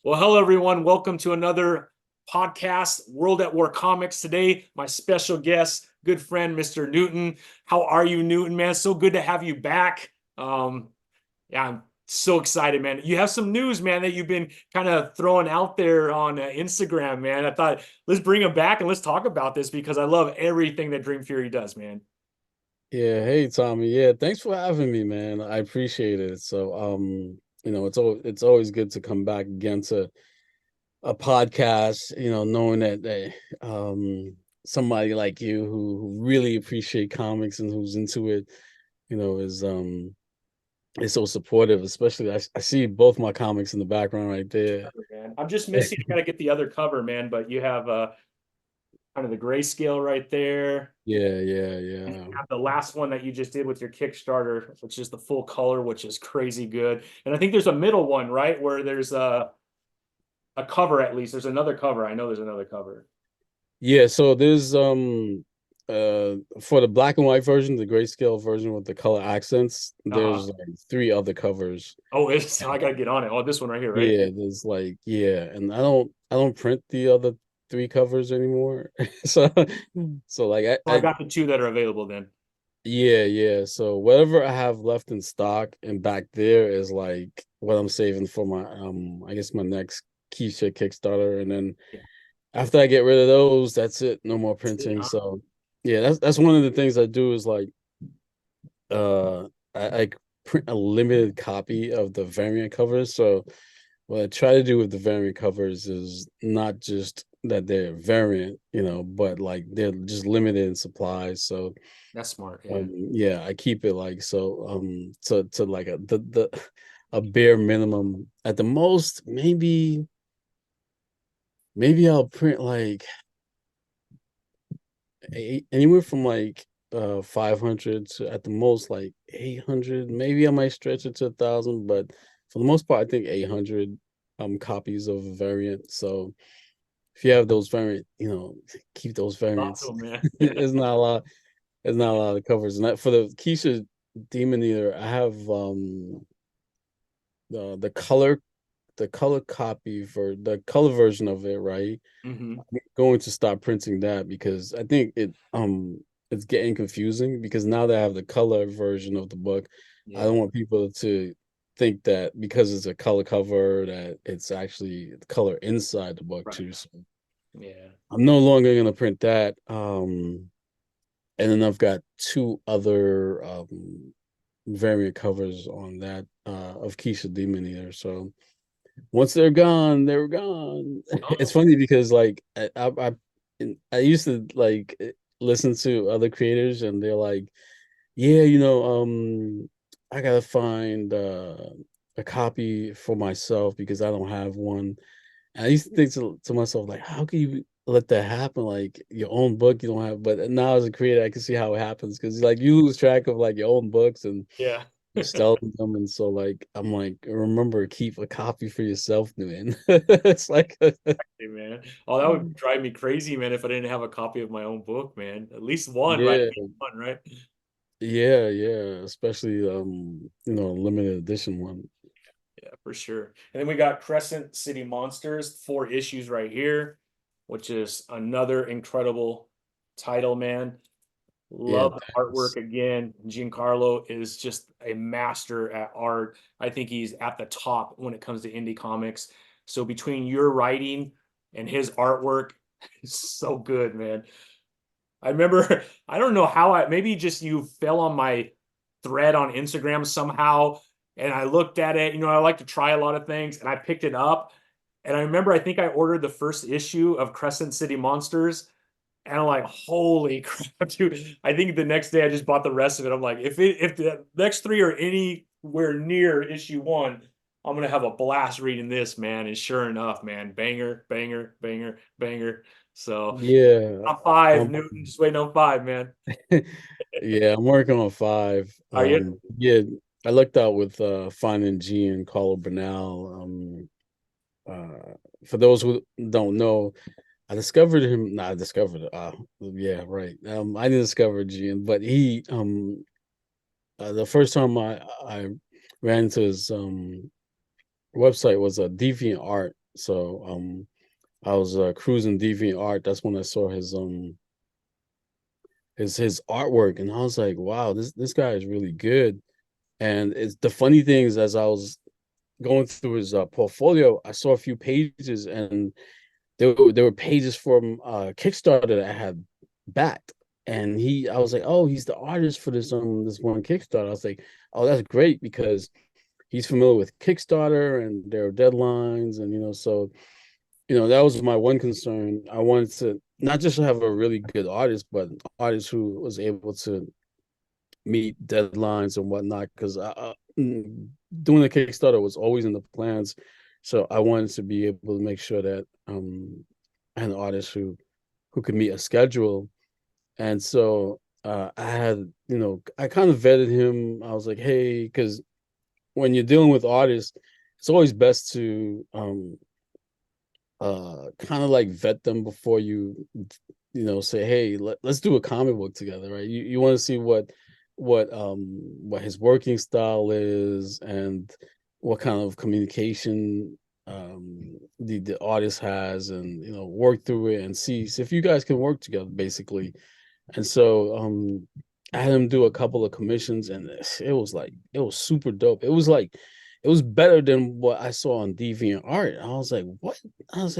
Well, hello, everyone. Welcome to another podcast, World at War Comics. Today, my special guest, good friend, Mr. Newton. How are you, Newton, man? So good to have you back. Yeah, I'm so excited, man. You have some news, man, that you've been kind of throwing out there on Instagram, man. I thought let's bring him back and let's talk about this because I love everything that Dream Fury does, man. Yeah, hey Tommy. Yeah, thanks for having me, man. I appreciate it. So, it's always good to come back again to a podcast, knowing that somebody like you who really appreciate comics and who's into it, is so supportive, especially I see both my comics in the background right there. Man. I'm just missing. I gotta get the other cover, man. But you have kind of the grayscale right there. Yeah, yeah, And you yeah. have the last one that you just did with your Kickstarter, which is the full color, which is crazy good. And I think there's a middle one, right, where there's a cover at least. There's another cover. I know there's another cover. Yeah, so there's for the black and white version, the grayscale version with the color accents, Uh-huh. there's like three other covers. Oh, it's I gotta get on it. Oh, this one right here, right? Yeah, there's like yeah, and I don't print the other three covers anymore. So so like So I got the two that are available then. yeah, yeah. So whatever I have left in stock and back there is like what I'm saving for my I guess my next Kisha Kickstarter. And then Yeah. after I get rid of those, that's it. No more That's it, printing. huh? So yeah, that's one of the things I do is like uh I print a limited copy of the variant covers. So what I try to do with the variant covers is not just that they're variant, but like they're just limited in supplies. So That's smart. Yeah. yeah, I keep it like so to like the a bare minimum. At the most, maybe I'll print like anywhere from like 500 to at the most like 800. Maybe I might stretch it to 1,000, but for the most part I think 800 copies of a variant. So if you have those variant, keep those variants. Awesome, man. Yeah. It's not a lot. It's not a lot of covers. And that, for the Keisha Demon Eater, I have the color copy for the color version of it, right? Hmm. I'm going to stop printing that because I think it's getting confusing because now that I have the color version of the book, I don't Yeah. want people to think that because it's a color cover that it's actually the color inside the book Right. too. So Yeah. I'm no longer gonna print that. And then I've got two other variant covers on that of Keisha Demon Eater. So once they're gone, they're gone. It's Oh, funny because like I used to like listen to other creators and they're like, yeah, I gotta find a copy for myself because I don't have one. And I used to think to myself, like, how can you let that happen? Like your own book, you don't have. But now as a creator, I can see how it happens because like you lose track of like your own books and yeah. you selling them, and so like I'm like, remember keep a copy for yourself, Newton. It's like, Hey, man. Oh, that would drive me crazy, man, if I didn't have a copy of my own book, man. At least one, right? At yeah, least one, right? yeah, yeah. Especially limited edition one. Yeah, for sure. And then we got Crescent City Monsters, 4 issues right here, which is another incredible title, man. Yeah, Love the artwork again. Gian Carlo is just a master at art. I think he's at the top when it comes to indie comics. So between your writing and his artwork, it's so good, man. I remember, I don't know how maybe just you fell on my thread on Instagram somehow. And I looked at it. I like to try a lot of things and I picked it up. And I remember, I think I ordered the first issue of Crescent City Monsters. And I'm like, holy crap, dude. I think the next day I just bought the rest of it. I'm like, if the next three are anywhere near issue one, I'm gonna have a blast reading this, man. And sure enough, man, banger, banger, banger, banger. So yeah. on five, Um, Newton, just waiting on five, man. yeah, I'm working on five. Are you? Yeah, I looked out with finding Gian Carlo Bernal. For those who don't know, I discovered him. Not discovered. Yeah, right. I didn't discover Gian, but he the first time I ran into his website was a Deviant Art, So I was cruising DeviantArt. That's when I saw his artwork, and I was like, wow, this guy is really good. And it's the funny thing is, as I was going through his portfolio, I saw a few pages, and there were pages from Kickstarter that I had backed. And I was like, oh, he's the artist for this one Kickstarter. I was like, oh, that's great because he's familiar with Kickstarter and their deadlines, and so that was my one concern. I wanted to not just have a really good artist, but an artist who was able to meet deadlines and whatnot. Because doing the Kickstarter was always in the plans, so I wanted to be able to make sure that I had an artist who could meet a schedule. And so I had, I kind of vetted him. I was like, hey, because when you're dealing with artists, it's always best to kind of like vet them before say, hey, let's do a comic book together, right? You want to see what his working style is, and what kind of communication the artist has, and work through it and see if you guys can work together, basically. And so I had him do a couple of commissions, and it was super dope. It was better than what I saw on DeviantArt. I was like, what? I was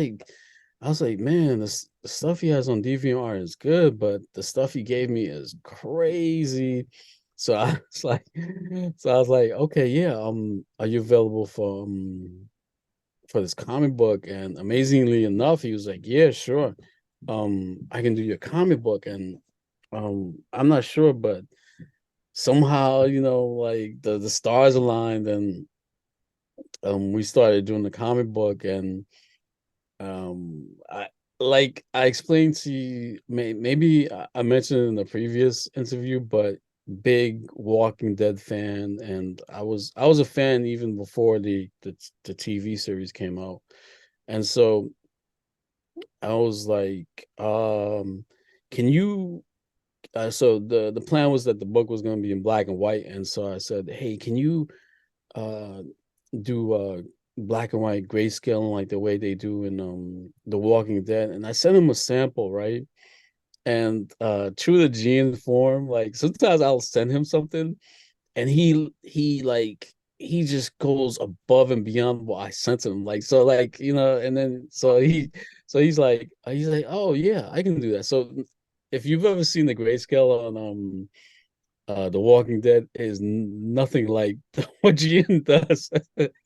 like, man, the stuff he has on DeviantArt is good, but the stuff he gave me is crazy. So I was like, okay, yeah, are you available for this comic book? And amazingly enough, he was like, yeah, sure. I can do your comic book. And I'm not sure, but somehow, like the stars aligned, and we started doing the comic book. And I explained to you, maybe I mentioned it in the previous interview, but big Walking Dead fan, and I was a fan even before the TV series came out. And so I was like, can you so the plan was that the book was going to be in black and white. And so I said, hey, can you uh do black and white grayscale, like the way they do in The Walking Dead? And I sent him a sample, right? And true to Gian form, like sometimes I'll send him something, and he just goes above and beyond what I sent him. Like, so, like, and then he's like, oh yeah, I can do that. So if you've ever seen the grayscale on The Walking Dead, is nothing like what Gian does.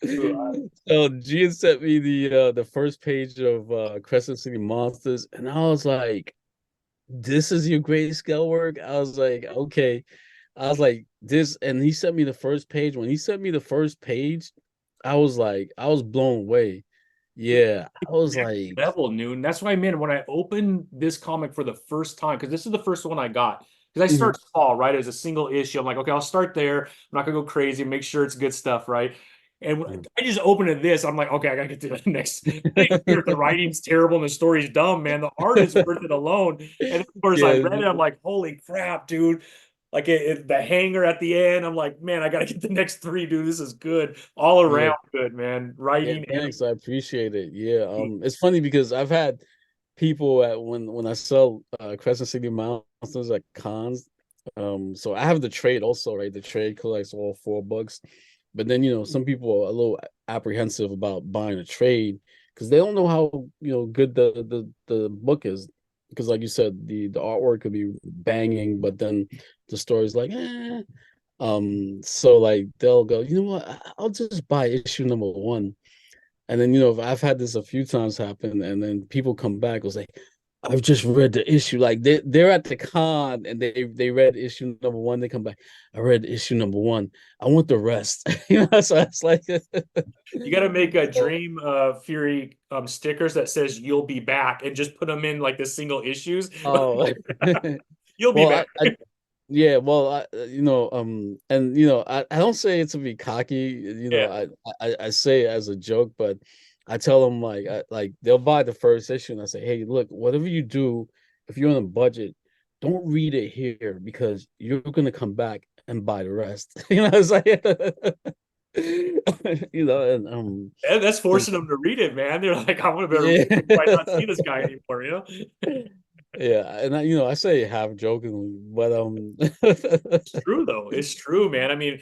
Ooh, So Gian sent me the first page of Crescent City Monsters, and I was like, this is your grayscale work? I was like, okay. I was like, this, and he sent me the first page. When he sent me the first page, I was blown away. Yeah, I was next like, level, Noon. That's what I meant when I opened this comic for the first time, because this is the first one I got. Because I mhm, start small, right? As a single issue. I'm like, okay, I'll start there. I'm not gonna go crazy, make sure it's good stuff, right? And mhm. I just opened at this. I'm like, okay, I gotta get to the next. I didn't care if the writing's terrible and the story's dumb, man. The art is worth it alone. And of course, I Yeah, read it. I'm like, holy crap, dude. Like the hanger at the end. I'm like, man, I gotta get the next three, dude. This is good. All yeah, around good, man. yeah. Writing and Thanks, I appreciate it. Yeah, it's funny because I've had people at when I sell Crescent City Monsters at cons. So I have the trade also, right? The trade collects all four books, but then some people are a little apprehensive about buying a trade because they don't know how good the book is. Because like you said, the artwork could be banging, but then the story's like, eh. So like they'll go, you know what? I'll just buy issue number one. And then, I've had this a few times happen, and then people come back, was like, I've just read the issue. Like they're at the con, and they read issue number one. They come back, I read issue number one. I want the rest. So it's like, you got to make a so, Dream Fury stickers that says "You'll be back" and just put them in like the single issues. oh, You'll be well, back. yeah, well, and I don't say it to be cocky. Yeah. I say it as a joke, but I tell them like they'll buy the first issue, and I say, hey, look, whatever you do, if you're on a budget, don't read it here because you're gonna come back and buy the rest. It's like, And And that's since forcing them to read it, man. They're like, I'm gonna better read yeah. it before I not see this guy anymore, you know? Yeah, and I say half jokingly, but It's true though. It's true, man. I mean,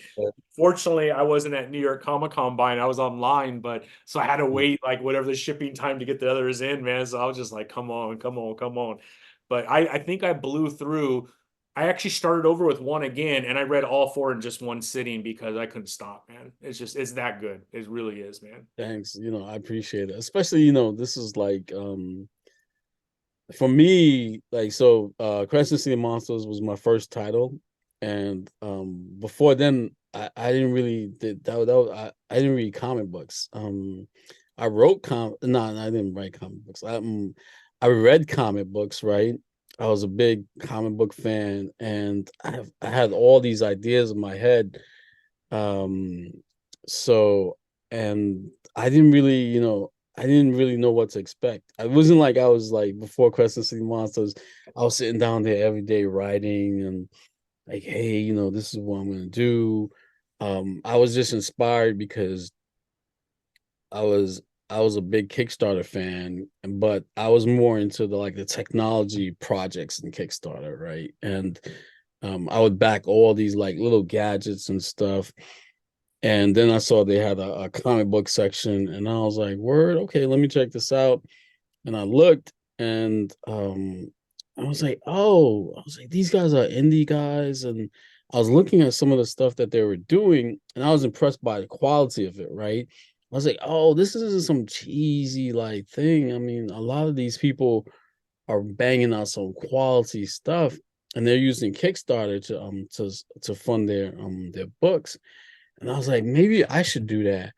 fortunately, I wasn't at New York Comic Con buying. I was online, but so I had to wait like whatever the shipping time to get the others in, man. So I was just like, come on, come on, come on. But I think I blew through. I actually started over with one again, and I read all four in just one sitting because I couldn't stop, man. It's that good. It really is, man. thanks, I appreciate it. Especially, this is like for me, like so Crescent City Monsters was my first title. And before then I didn't really I didn't read comic books. I wrote no, I didn't write comic books. I read comic books, right? I was a big comic book fan, and I had all these ideas in my head. Um so and I didn't really know what to expect. I wasn't like I was like before Crescent City Monsters. I was sitting down there every day writing and like, hey, this is what I'm gonna do. I was just inspired because I was I was a big Kickstarter fan, but I was more into the technology projects in Kickstarter, right? And I would back all these like little gadgets and stuff. And then I saw they had a comic book section, and I was like, "Word, okay, let me check this out." And I looked, and I was like, "Oh," I was like, "These guys are indie guys," and I was looking at some of the stuff that they were doing, and I was impressed by the quality of it. Right? I was like, "Oh, this isn't some cheesy like thing. I mean, a lot of these people are banging out some quality stuff, and they're using Kickstarter to fund their books." And I was like, maybe I should do that.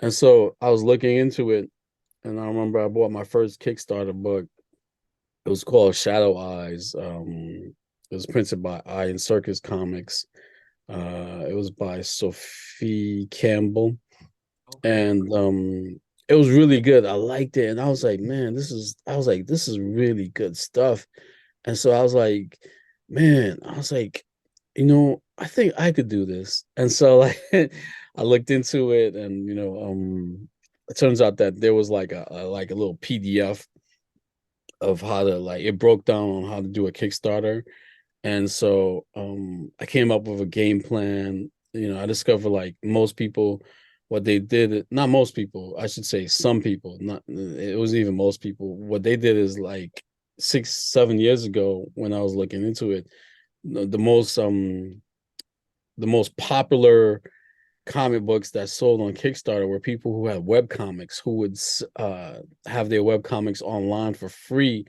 And so I was looking into it, and I remember I bought my first Kickstarter book. It was called Shadow Eyes. It was printed by Iron Circus Comics. It was by Sophie Campbell, Okay. and it was really good. I liked it, and I was like, man, this is really good stuff. And so I was like, man, I was like, I think I could do this. And so like I looked into it, and it turns out that there was like a little PDF of how to like it broke down on how to do a Kickstarter. And so I came up with a game plan. I discovered like most people what they did, not most people, I should say some people, not it wasn't even most people. What they did is like 6, 7 years ago when I was looking into it, the most popular comic books that sold on Kickstarter were people who had web comics who would have their web comics online for free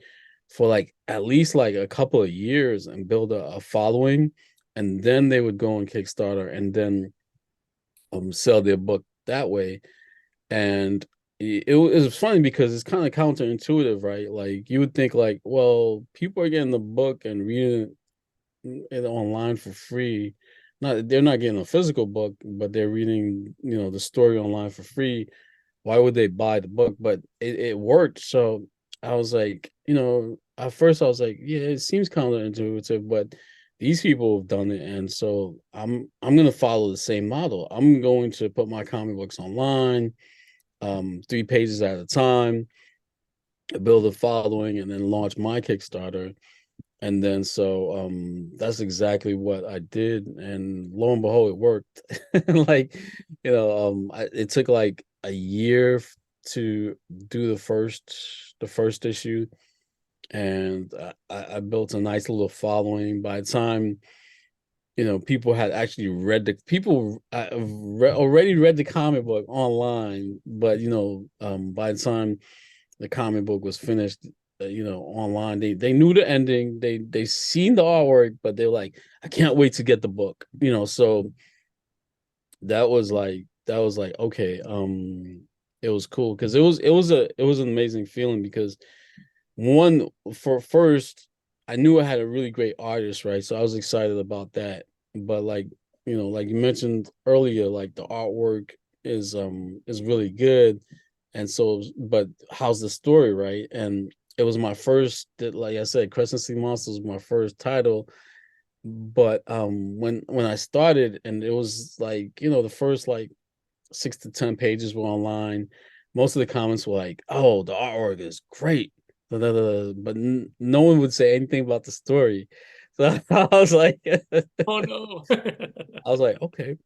for like at least like a couple of years and build a following, and then they would go on Kickstarter and then sell their book that way. And it was funny because it's kind of counterintuitive, right? Like you would think like, well, people are getting the book and reading it online for free. Not they're not getting a physical book, but they're reading, the story online for free. Why would they buy the book? But it worked. So I was like, at first I was like, yeah, it seems counterintuitive, but these people have done it, and so I'm gonna follow the same model. I'm going to put my comic books online, 3 pages at a time, build a following, and then launch my Kickstarter. And then so that's exactly what I did, and lo and behold, it worked. Like, it took like a year to do the first issue, and I built a nice little following. By the time people had actually read the people already read the comic book online, but by the time the comic book was finished, online. They knew the ending. They seen the artwork, but they're like, I can't wait to get the book. So that was like okay. It was cool because it was an amazing feeling because one for first, I knew I had a really great artist, right? So I was excited about that. But like like you mentioned earlier, like the artwork is really good, and so but how's the story, right? And it was my first, like I said, Crescent City Monsters was my first title. But when I started, and it was like the first like 6 to 10 pages were online. Most of the comments were like, "Oh, the artwork is great," da, da, da, but no one would say anything about the story. So I was like, Oh no. okay,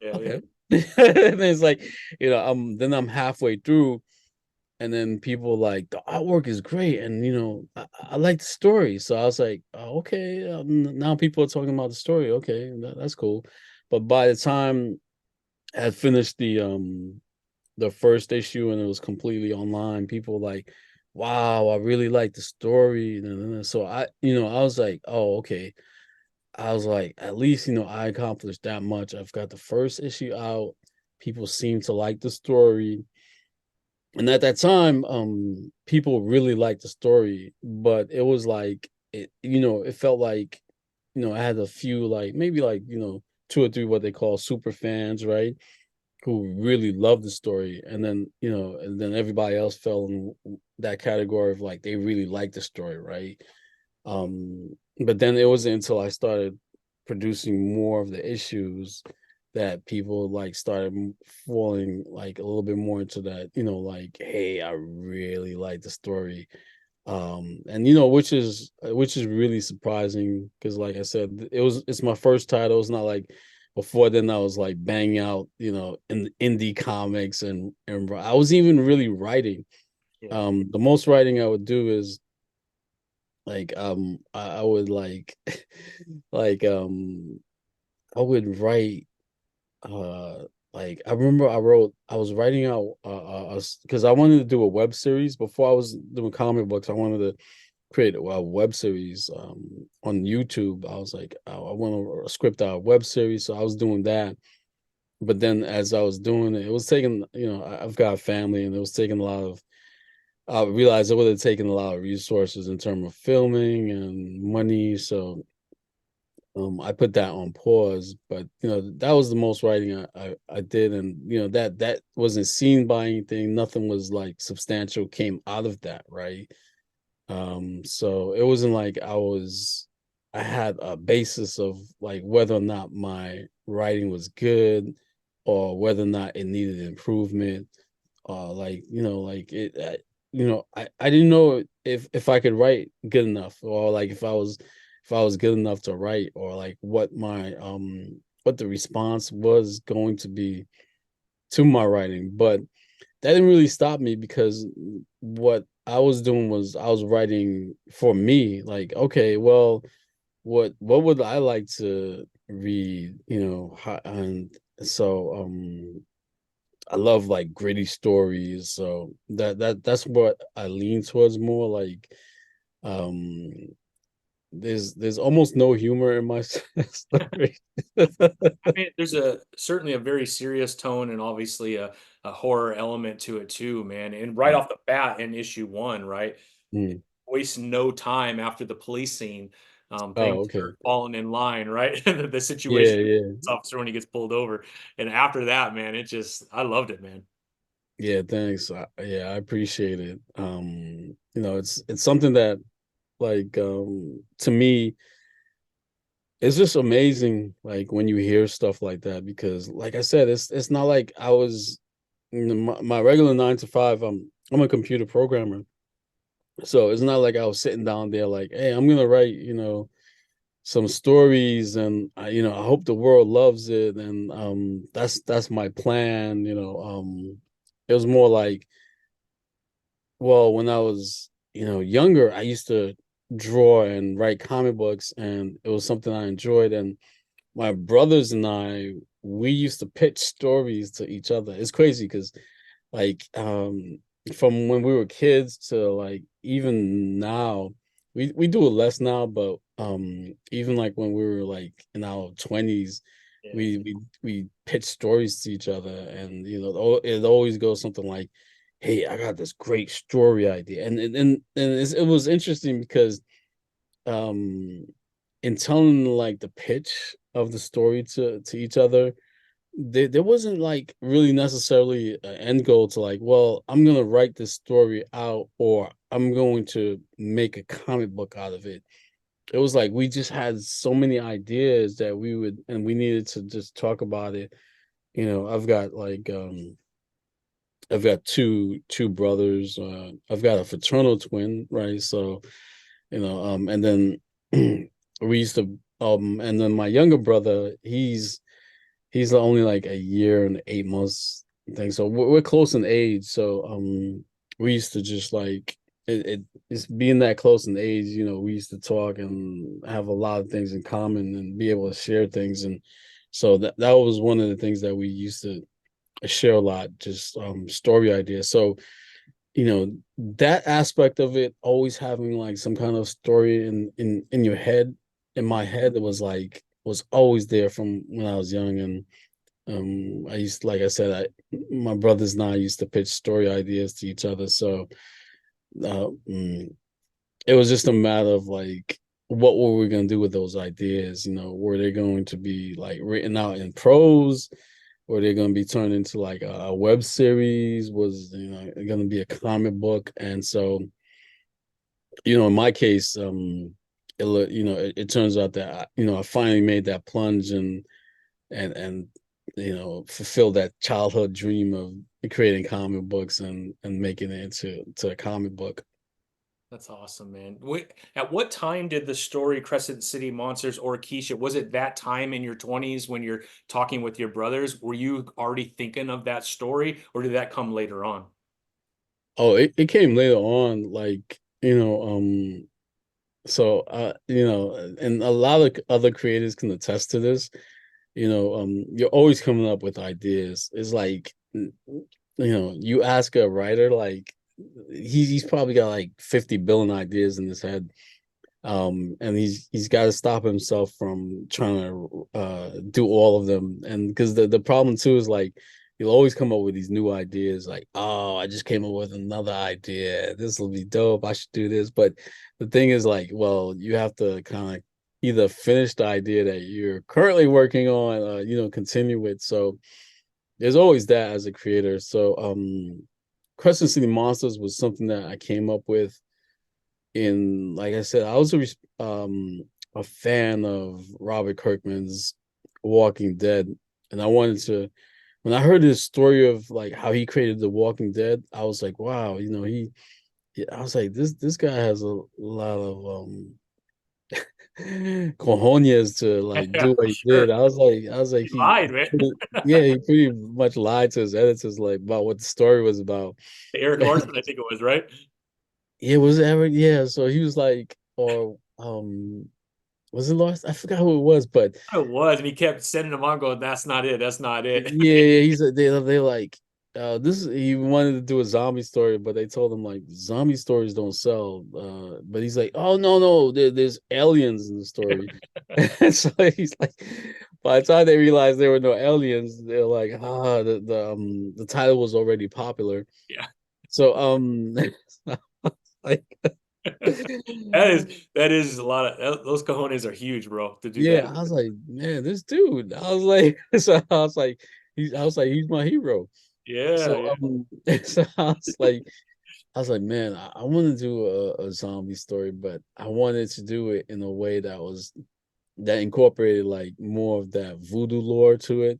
Yeah, yeah. okay. And it's like, then I'm halfway through, and then people like the artwork is great, and I like the story. So I was like, oh, okay, now people are talking about the story. Okay, that's cool. But by the time I had finished the first issue and it was completely online, people were like, wow, I really like the story. So I was like, oh, okay. I was like, at least, I accomplished that much. I've got the first issue out. People seem to like the story. And at that time, people really liked the story, but it was like it felt like, I had a few, like maybe like, two or three what they call super fans, right? Who really loved the story. And then everybody else fell in that category of like they really liked the story, right? But then it wasn't until I started producing more of the issues that people like started falling like a little bit more into that, like, hey, I really like the story. And which is really surprising because like I said, it's my first title. It's not like before then I was like banging out, in indie comics, and I was even really writing. Yeah. The most writing I would do is like I would like like I would write like I remember I was writing out because I wanted to do a web series before I was doing comic books. I wanted to create a web series on YouTube. I was like, I want to script out a web series, so I was doing that. But then as I was doing it, it was taking, I've got a family, and it was taking a lot of. I realized it would have taken a lot of resources in terms of filming and money, so I put that on pause. But that was the most writing I did, and that wasn't seen by anything. Nothing was like substantial came out of that, right? So it wasn't like I had a basis of like whether or not my writing was good or whether or not it needed improvement. Like, like I didn't know if I could write good enough, or like if I was good enough to write, or like what the response was going to be to my writing. But that didn't really stop me because what I was doing was I was writing for me. Like, okay, well, what would I like to read? And so I love like gritty stories. So that's what I lean towards more. Like, um, there's almost no humor in my story. I mean, there's a certainly a very serious tone and obviously a horror element to it too, man. And right Mm. off the bat in issue one, right, Mm. waste no time after the police scene. Oh, Things okay. are falling in line, right? The Yeah, situation with yeah. the officer when he gets pulled over, and after that, man, I loved it, man. Yeah, thanks. Yeah, I appreciate it. It's something that like to me it's just amazing like when you hear stuff like that because like I said, it's not like I was my regular 9 to 5. I'm a computer programmer. So it's not like I was sitting down there like, hey, I'm gonna write, some stories, and I hope the world loves it, and that's my plan. It was more like, well, when I was, younger, I used to draw and write comic books, and it was something I enjoyed. And my brothers and I, we used to pitch stories to each other. It's crazy because, like, from when we were kids to like even now, we do it less now, but even like when we were like in our 20s, Yeah. we pitch stories to each other, and it always goes something like, "Hey, I got this great story idea," and it was interesting because um in telling like the pitch of the story to each other, there wasn't like really necessarily an end goal to like, well, I'm gonna write this story out or I'm going to make a comic book out of it. It was like we just had so many ideas that we needed to just talk about it I've got I've got two brothers. I've got a fraternal twin, right? So, and then we used to and then my younger brother, he's only like a year and 8 months thing. So we're close in age. So we used to just like it's being that close in age, we used to talk and have a lot of things in common and be able to share things. And so that was one of the things that we used to share a lot, just story ideas. So, that aspect of it, always having like some kind of story in your head, in my head, it was was always there from when I was young. And I used, like I said, my brothers and I used to pitch story ideas to each other. So it was just a matter of like, what were we going to do with those ideas? Were they going to be like written out in prose? Were they going to be turned into like a web series? Was, going to be a comic book? And so, in my case, it turns out that I finally made that plunge and fulfill that childhood dream of creating comic books and making it into a comic book. That's awesome, man. At what time did the story Crescent City Monsters or Kisha, was it that time in your 20s when you're talking with your brothers? Were you already thinking of that story, or did that come later on? Oh, it came later on, like, so and a lot of other creators can attest to this. You're always coming up with ideas. It's like, you ask a writer, like he's probably got like 50 billion ideas in his head. And he's got to stop himself from trying to do all of them. And because the problem too is like, you'll always come up with these new ideas, like, oh, I just came up with another idea, this will be dope, I should do this. But the thing is, like, well, you have to kind of either finish the idea that you're currently working on, continue with. So there's always that as a creator. So Crescent City Monsters was something that I came up with in, like I said, I was a fan of Robert Kirkman's Walking Dead, and I wanted to. When I heard his story of like how he created The Walking Dead, I was like, wow, I was like, this guy has a lot of cojones to like Yeah, do what for he did. sure. I was like, You lied, man. yeah, he pretty much lied to his editors like about what the story was about. Eric Larson, I think it was, right? Yeah, was it ever? Yeah, so he was like, or was it Lost? I forgot who it was, but It was, and he kept sending them on, going, "That's not it. That's not it." yeah, he's they like he wanted to do a zombie story, but they told him like zombie stories don't sell. But he's like, oh no, there's aliens in the story. And so he's like, by the time they realized there were no aliens, they're like, the title was already popular. Yeah. So like That is a lot of those cojones are huge, bro, to do that. yeah, I was like, man, this dude. I was like, so I was like, he's my hero. Yeah, So yeah. so I was like, man, I want to do a zombie story, but I wanted to do it in a way that incorporated like more of that voodoo lore to it.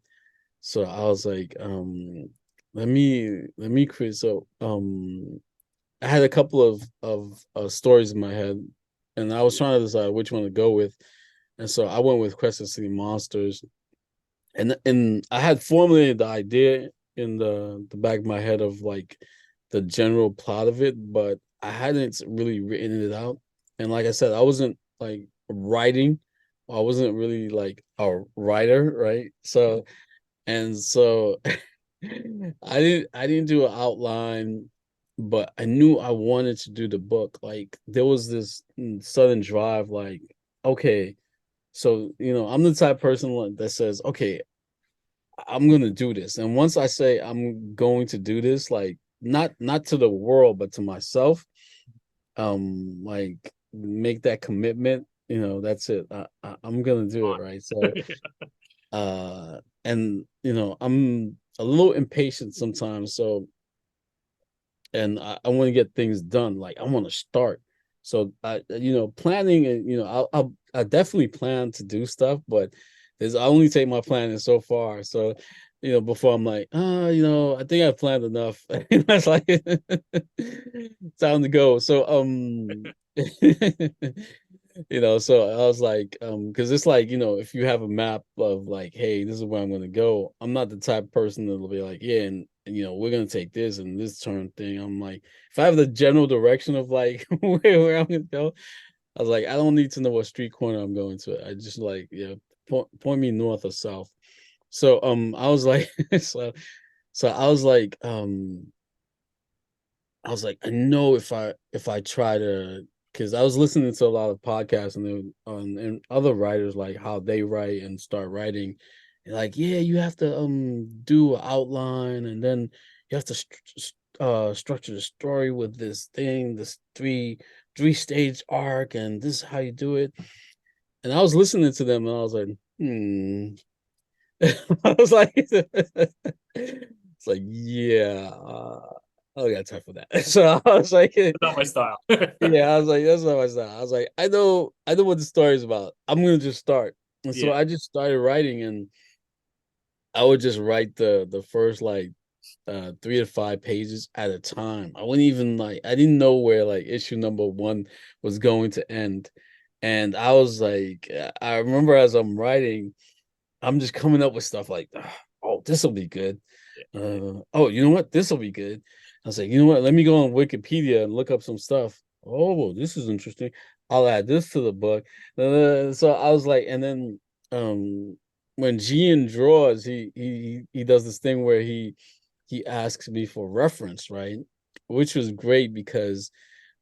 So I was like, let me create. So I had a couple of stories in my head, and I was trying to decide which one to go with. And so I went with Crescent City Monsters, and I had formulated the idea in the back of my head of like the general plot of it, but I hadn't really written it out. And like I said, I wasn't like writing, I wasn't really like a writer, right? So I didn't do an outline, but I knew I wanted to do the book. Like there was this sudden drive, like, okay, so I'm the type of person that says, okay, I'm gonna do this. And once I say I'm going to do this, like not to the world, but to myself, like make that commitment, that's it. I'm gonna do it, right? So and I'm a little impatient sometimes. So and I want to get things done. Like I want to start. So planning and I definitely plan to do stuff, but I only take my planning so far. So before I'm like, I think I planned enough. That's like time to go. So so I was like, because it's like, if you have a map of like, hey, this is where I'm gonna go, I'm not the type of person that'll be like, yeah, and we're gonna take this and this turn thing. I'm like, if I have the general direction of like where I'm gonna go, I was like, I don't need to know what street corner I'm going to. I just like, yeah, point me north or south. So I was like, so I was like, I know if I try to, because I was listening to a lot of podcasts and and other writers like how they write and start writing, and like, yeah, you have to do an outline and then you have to structure the story with this thing, this three stage arc, and this is how you do it. And I was listening to them and I was like, I was like, it's like, yeah, I don't got time for that. So I was like, Not my style. yeah, I was like, that's not my style. I was like, I know what the story is about. I'm gonna just start. And so Yeah. I just started writing, and I would just write the first like 3 to 5 pages at a time. I wouldn't even like I didn't know where like issue number one was going to end. And I was like, I remember as I'm writing, I'm just coming up with stuff like, oh, this will be good. Yeah. Oh, you know what? This will be good. I was like, you know what? Let me go on Wikipedia and look up some stuff. Oh, well, this is interesting. I'll add this to the book. So I was like, and then when Gian draws, he does this thing where he asks me for reference, right? Which was great because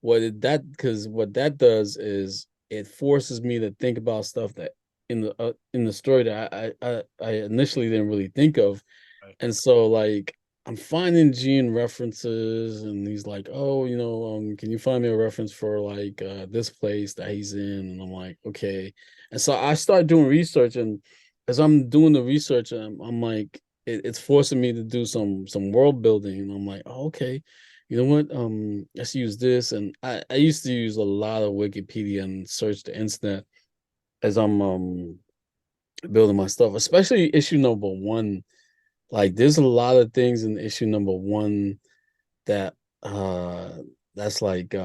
what that does is it forces me to think about stuff that in the story that I initially didn't really think of. Right. And so like I'm finding Gene references and he's like, oh, can you find me a reference for like this place that he's in? And I'm like, okay. And so I start doing research, and as I'm doing the research, I'm like, it's forcing me to do some world building. And I'm like, oh, okay, you know what? Let's use this. And I used to use a lot of Wikipedia and search the internet as I'm building my stuff, especially issue number one. Like there's a lot of things in issue number one that uh that's like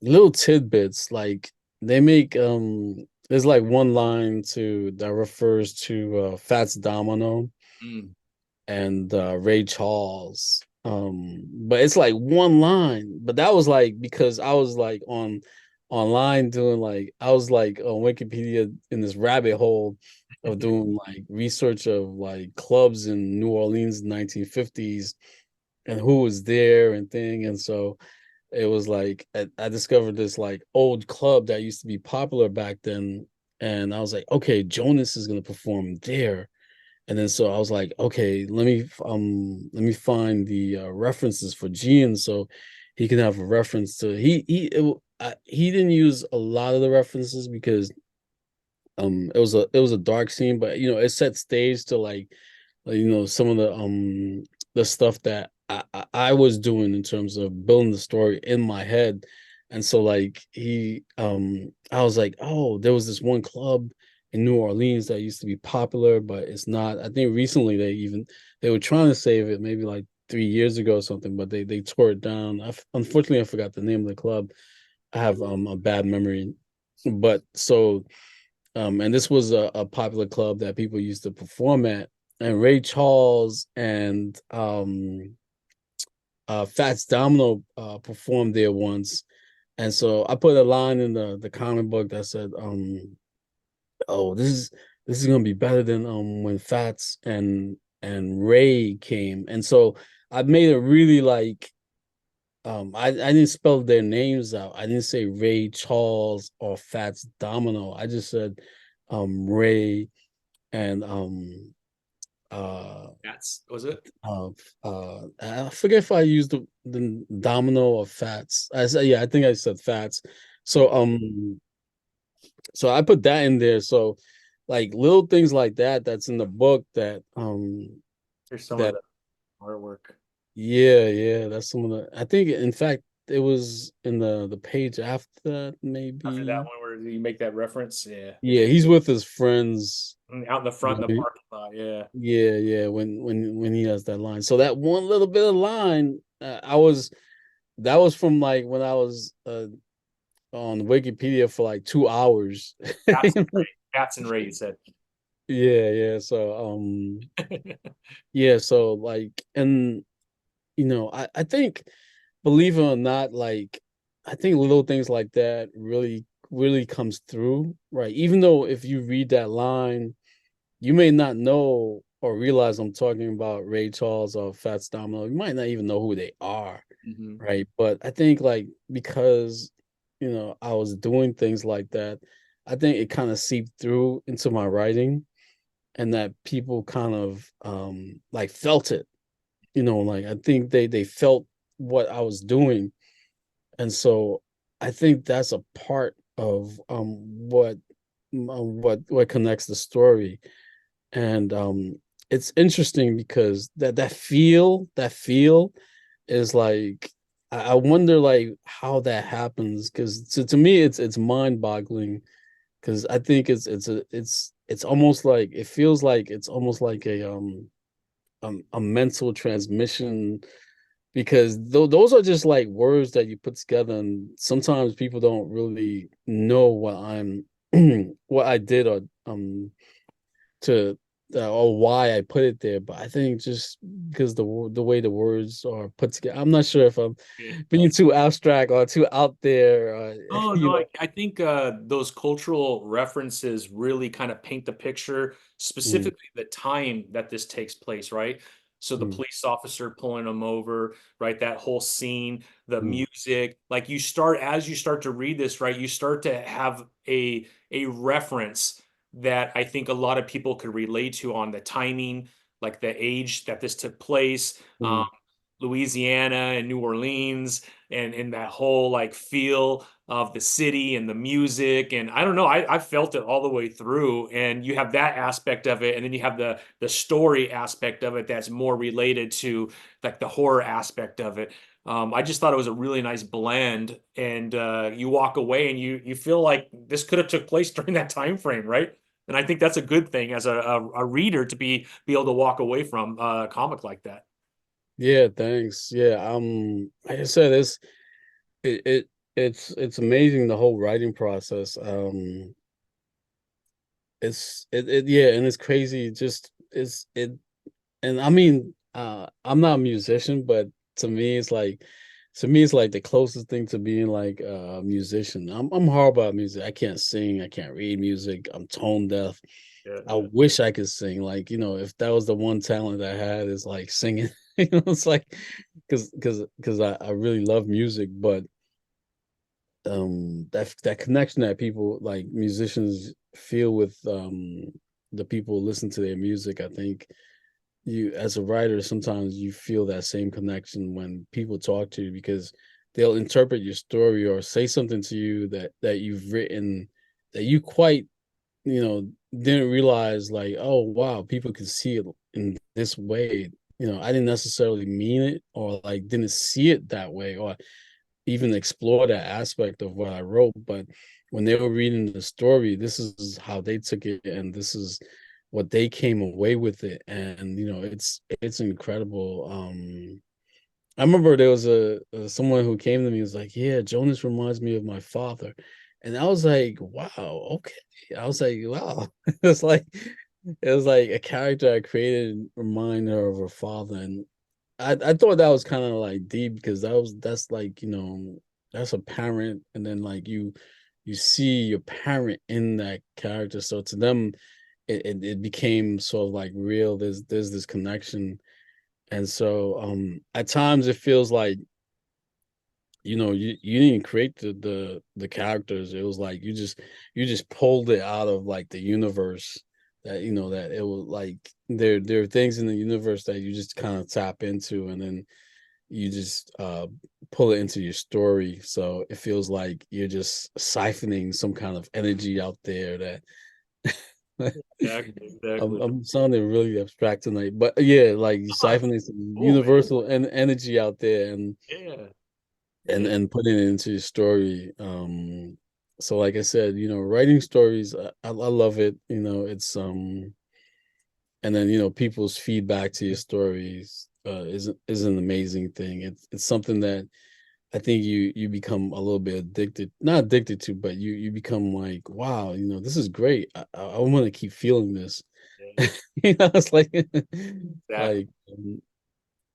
little tidbits. Like they make there's like one line to that refers to Fats Domino Mm. and Ray Charles. But it's like one line. But that was like because I was like online doing like I was like on Wikipedia in this rabbit hole of doing like research of like clubs in New Orleans 1950s and who was there and thing. And so it was like I discovered this like old club that used to be popular back then. And I was like, okay, Jonas is gonna perform there. And then so I was like, okay, let me find the references for Gian so he can have a reference to he didn't use a lot of the references because it was a dark scene, but it set stage to like some of the stuff that I was doing in terms of building the story in my head. And so like I was like, oh, there was this one club in New Orleans that used to be popular, but it's not. I think recently they were trying to save it maybe like 3 years ago or something, but they tore it down. Unfortunately I forgot the name of the club. I have a bad memory. But so and this was a popular club that people used to perform at. And Ray Charles and Fats Domino performed there once. And so I put a line in the comic book that said, "Oh, this is gonna be better than when Fats and Ray came." And so I made it really like I didn't spell their names out. I didn't say Ray Charles or Fats Domino. I just said Ray and uh That's was it? uh I forget if I used the Domino or Fats. I said, yeah, I think I said Fats. Yeah. So I put that in there. So like little things like that that's in the book Here's some of that the artwork. yeah, that's some of the I think in fact it was in the page after that After that maybe. one where where you make that reference. Yeah, Yeah, he's with his friends. out in the front in the parking lot. Yeah. Yeah, yeah. When he has that line, so that one little bit of line, I was that was from like when I was on Wikipedia for like 2 hours. Cats and Ray. Cats and Ray, you said. Yeah, yeah. So yeah, so like, and I think, believe it or not, like, I think little things like that really, really comes through, right? Even though if you read that line, you may not know or realize I'm talking about Ray Charles or Fats Domino. You might not even know who they are, Hmm. right? But I think, like, because I was doing things like that, I think it kind of seeped through into my writing, and that people kind of like felt it. Like, I think they felt what I was doing, and so I think that's a part of what connects the story. And it's interesting because that feel is like, I wonder like how that happens, because to me it's mind-boggling, because I think it's almost like, it feels like it's almost like a mental transmission, because those are just like words that you put together, and sometimes people don't really know what I'm what I did, or to or why I put it there. But I think just because the way the words are put together, I'm not sure if I'm being too abstract or too out there. Oh You no, know. I think those cultural references really kind of paint the picture, Mm, specifically the time that this takes place, right? So the mm, police officer pulling them over, right? That whole scene, the mm, music, like as you start to read this, right? You start to have a reference that I think a lot of people could relate to on the timing, like the age that this took place. mm. Louisiana and New Orleans and that whole like feel of the city and the music. And I don't know, I felt it all the way through. And you have that aspect of it, and then you have the story aspect of it that's more related to like the horror aspect of it. I just thought it was a really nice blend, and you walk away and you feel like this could have took place during that time frame, right? And I think that's a good thing as a reader to be able to walk away from a comic like that. Yeah, thanks. Yeah, like I said, it, it it's amazing, the whole writing process. Yeah, and it's crazy. Just it's it And I mean, I'm not a musician, but to me it's like the closest thing to being like a musician. I'm horrible at music. I can't sing, I can't read music, I'm tone deaf. Yeah, I yeah. wish I could sing. Like, if that was the one talent I had, is like singing. It's like, because I really love music, but that connection that people, like musicians, feel with the people who listen to their music, I think you, as a writer, sometimes you feel that same connection when people talk to you, because they'll interpret your story or say something to you that you've written, that you quite, you know didn't realize, like, oh wow, people can see it in this way. I didn't necessarily mean it, or like didn't see it that way, or even explore that aspect of what I wrote. But when they were reading the story, this is how they took it, and this is what they came away with it. And it's incredible. I remember there was someone who came to me and was like, "Yeah, Jonas reminds me of my father," and I was like, "Wow, okay." I was like, "Wow." It was like a character I created remind her of her father, and I thought that was kind of like deep, because that's like, that's a parent, and then like you see your parent in that character, so to them it became sort of like real. There's this connection. And so at times it feels like, you didn't create the characters. It was like you just pulled it out of like the universe, that it was like, there are things in the universe that you just kind of tap into, and then you just pull it into your story. So it feels like you're just siphoning some kind of energy out there that Exactly, I'm, exactly. I'm sounding really abstract tonight, but yeah, like you Oh, it's siphoning some cool, man. universal energy out there, and Yeah, and yeah. and putting it into your story. So like I said, writing stories, I love it. It's and then people's feedback to your stories is an amazing thing. It's something that I think you become a little bit addicted, not addicted to, but you become like, wow, this is great. I want to keep feeling this. Yeah, It's like exactly. like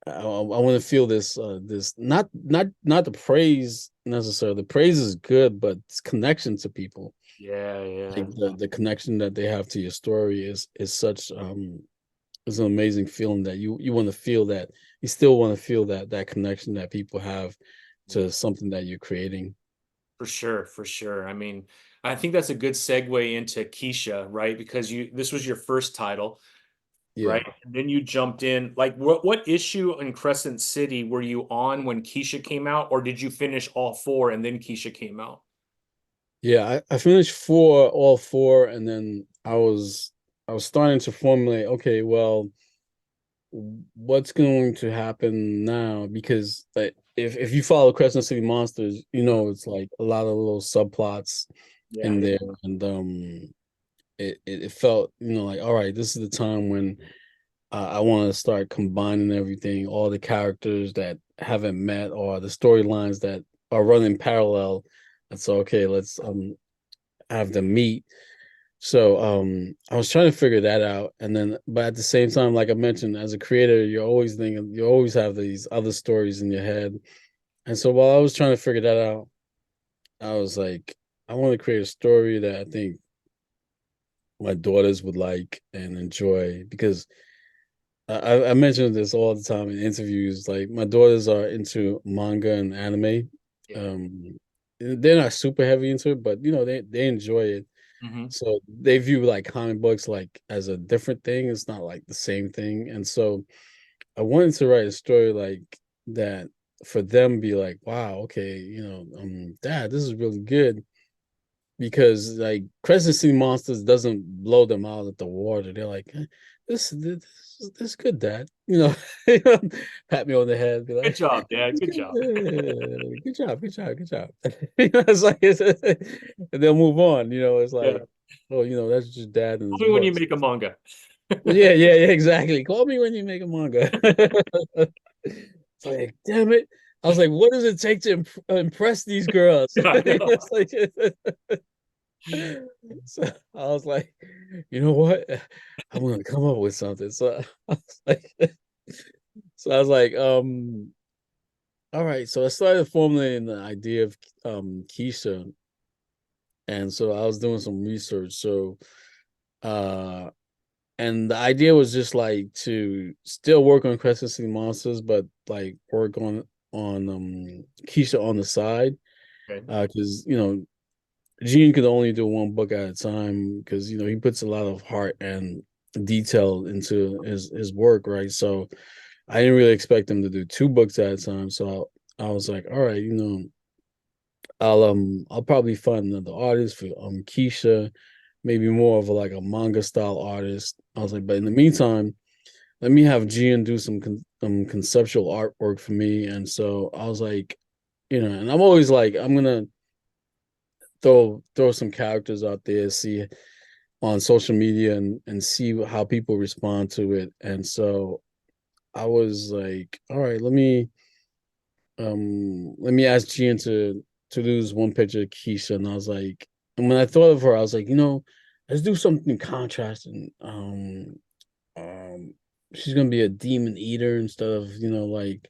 I want to feel this not the praise necessarily. The praise is good, but it's connection to people. Yeah, Like yeah. the connection that they have to your story is such is an amazing feeling that you want to feel that you still want to feel that connection that people have Yeah. to something that you're creating. For sure, for sure. I mean, I think that's a good segue into Kisha, right? Because this was your first title, Yeah. right? And then you jumped in. Like, what issue in Crescent City were you on when Kisha came out, or did you finish all four and then Kisha came out? Yeah, I finished all four, and then I was starting to formulate, okay, well, what's going to happen now? Because like if you follow Crescent City Monsters, it's like a lot of little subplots Yeah, in yeah. there, and it felt, like, all right, this is the time when I want to start combining everything, all the characters that haven't met or the storylines that are running parallel. And so, okay, let's have them meet. So I was trying to figure that out. And then but at the same time, like I mentioned, as a creator, you're always thinking, you always have these other stories in your head. And so while I was trying to figure that out, I was like, I want to create a story that I think my daughters would like and enjoy because I mentioned this all the time in interviews. Like my daughters are into manga and anime. Yeah. Um, they're not super heavy into it, but they enjoy it. Hmm. So they view like comic books like as a different thing. It's not like the same thing. And so I wanted to write a story like that for them be like, wow, okay, Dad, this is really good because like Crescent City Monsters doesn't blow them out of the water. They're like, this is good, Dad. Pat me on the head, be Good like, job, Dad. it's Good good. job. Good job, good job, good job. It's like and they'll move on. It's Yeah. like, oh, that's just Dad and his Tell me when you books. make a manga. Yeah, yeah, yeah, exactly. Call me when you make a manga. It's like, damn it. I was like, what does it take to impress these girls? Yeah, I know. It's like, so I was like, you know what? I'm gonna come up with something. So I was like, all right. So I started formulating the idea of Kisha, and so I was doing some research. So uh and the idea was just like to still work on Crescent City Monsters, but like work on Kisha on the side. Okay. Because Gene could only do one book at a time because he puts a lot of heart and detail into his work, right? So I didn't really expect him to do two books at a time. So I was like, all right, I'll probably find another artist for Keisha, maybe more of like a manga style artist. I was like, but in the meantime, let me have Gian do some conceptual artwork for me. And so I was like, and I'm always like, I'm gonna throw some characters out there, see on social media and see how people respond to it. And so I was like, all right, let me ask Gian to do this one picture of Keisha. And I was like, and when I thought of her, I was like, let's do something contrasting. Um she's gonna be a demon eater instead of, like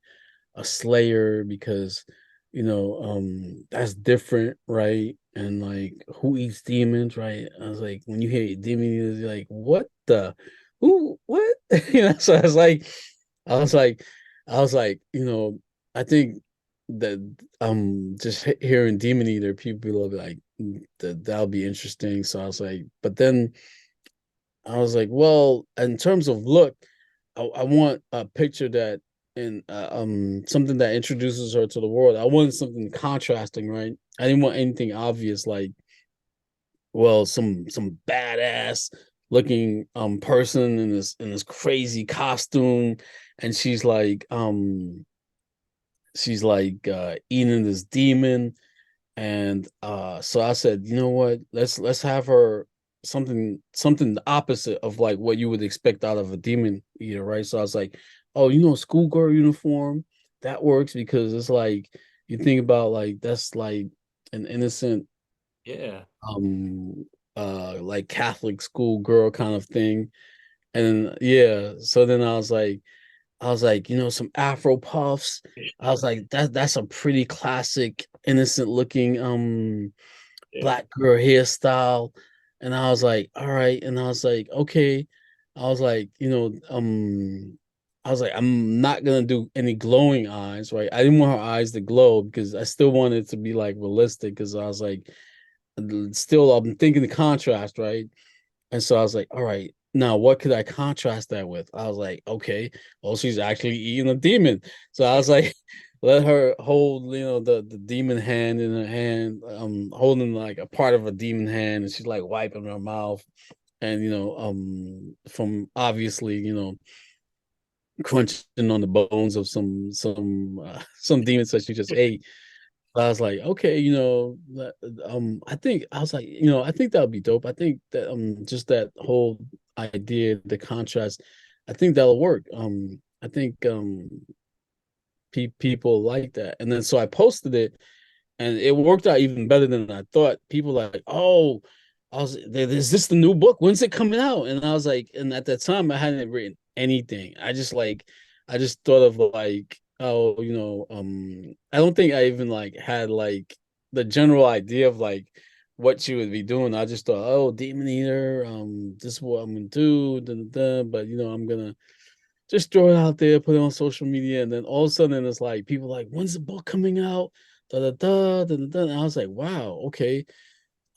a slayer because that's different, right? And like who eats demons, right? I was like, when you hear demon eaters, you're like, what the who what? So I was like I was like, I think that just hearing demon eater, people will be like, that'll be interesting. So I was like, but then I was like, well, in terms of look, I want a picture that and something that introduces her to the world. I wanted something contrasting, right? I didn't want anything obvious like, well, some badass looking person in this crazy costume, and she's like eating this demon, And so I said, you know what? Let's have her something the opposite of like what you would expect out of a demon eater, right? So I was like, oh, schoolgirl uniform, that works because it's like you think about like that's like an innocent Yeah. um like Catholic schoolgirl kind of thing. And yeah, so then I was like, some Afro puffs. I was like, that's a pretty classic, innocent looking Yeah. black girl hairstyle. And I was like, all right. And I was like, okay. I was like, I'm not gonna do any glowing eyes, right? I didn't want her eyes to glow because I still wanted it to be like realistic. Because I was like, still, I'm thinking the contrast, right? And so I was like, all right, now what could I contrast that with? I was like, okay, well, she's actually eating a demon. So I was like, let her hold, the demon hand in her hand, holding like a part of a demon hand, and she's like wiping her mouth. And from obviously, crunching on the bones of some demons that she just ate. I was like, okay, I think I was like, I think that would be dope. I think that just that whole idea, the contrast, I think that'll work. I think people like that. And then so I posted it and it worked out even better than I thought. People like, oh, is this the new book? When's it coming out? And I was like, and at that time I hadn't written anything. I just thought of like, oh, I don't think I even like had like the general idea of like what you would be doing. I just thought, oh, Demon Eater, this is what I'm gonna do, but I'm gonna just throw it out there, put it on social media, and then all of a sudden it's like people like, when's the book coming out? Da da da da da. Da. And I was like, wow, okay.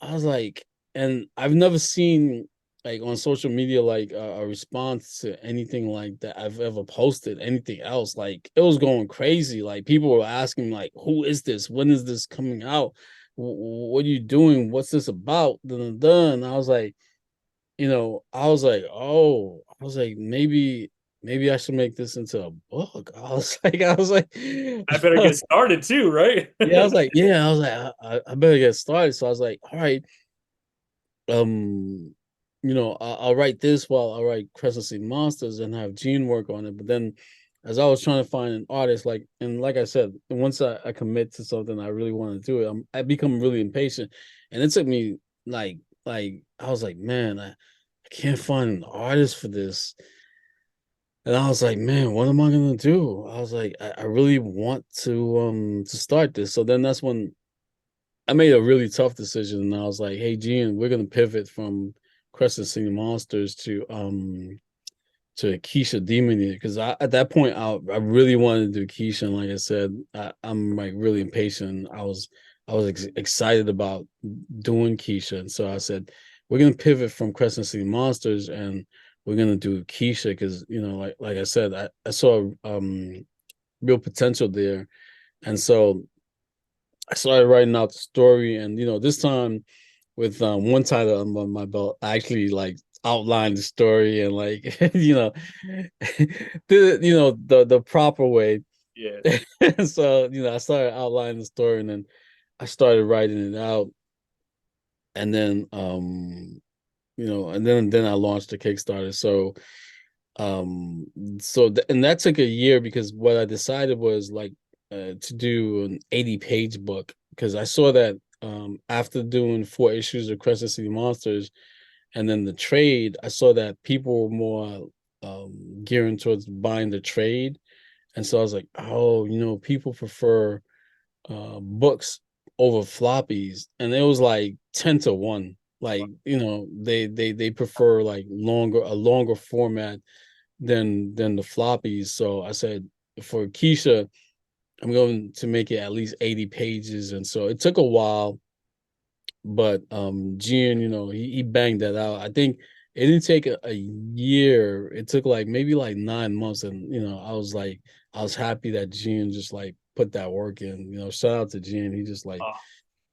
I was like, and I've never seen like on social media like a response to anything like that I've ever posted, anything else. Like it was going crazy. Like people were asking like, who is this? When is this coming out? What are you doing? What's this about? Da, da, da. And I was like, maybe I should make this into a book. I was like, I better get started too, right? yeah, I was like, I better get started. So I was like, all right, um, I'll write this while I write Crescent City Monsters and have Gene work on it. But then as I was trying to find an artist, like I said, once I commit to something I really want to do it, I become really impatient. And it took me like I was like, man, I can't find an artist for this. And I was like, man, what am I gonna do? I was like, I really want to start this. So then that's when I made a really tough decision, and I was like, "Hey, Gian, we're gonna pivot from Crescent City Monsters to Kisha Demon Eater because at that point I really wanted to do Kisha, and like I said, I'm like really impatient. I was excited about doing Kisha, and so I said we're gonna pivot from Crescent City Monsters and we're gonna do Kisha because like I said, I saw real potential there, and so I started writing out the story, and this time with one title on my belt, I actually like outlined the story and like the proper way. Yeah. So I started outlining the story, and then I started writing it out, and then and then I launched the Kickstarter. And that took a year because what I decided was like to do an 80-page book because I saw that after doing 4 issues of Crescent City Monsters and then the trade, I saw that people were more gearing towards buying the trade. And so I was like, oh, people prefer books over floppies. And it was like 10 to 1. Like, they prefer like a longer format than the floppies. So I said for Kisha, I'm going to make it at least 80 pages. And so it took a while, but Gian, he banged that out. I think it didn't take a year. It took like maybe like 9 months. And I was happy that Gian just like put that work in. Shout out to Gian. He just like Oh,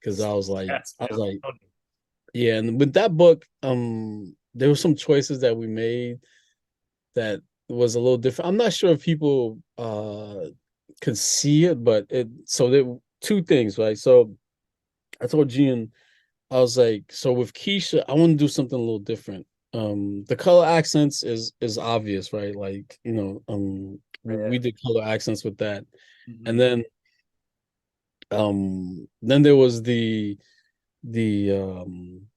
because I was like, yes, man. yeah, and with that book, there were some choices that we made that was a little different. I'm not sure if people could see it, but it so there two things, right? So I told Gian, I was like, so with Kisha, I want to do something a little different. The color accents is obvious, right? Like, we Yeah. did color accents with that. And Mhm. then there was the the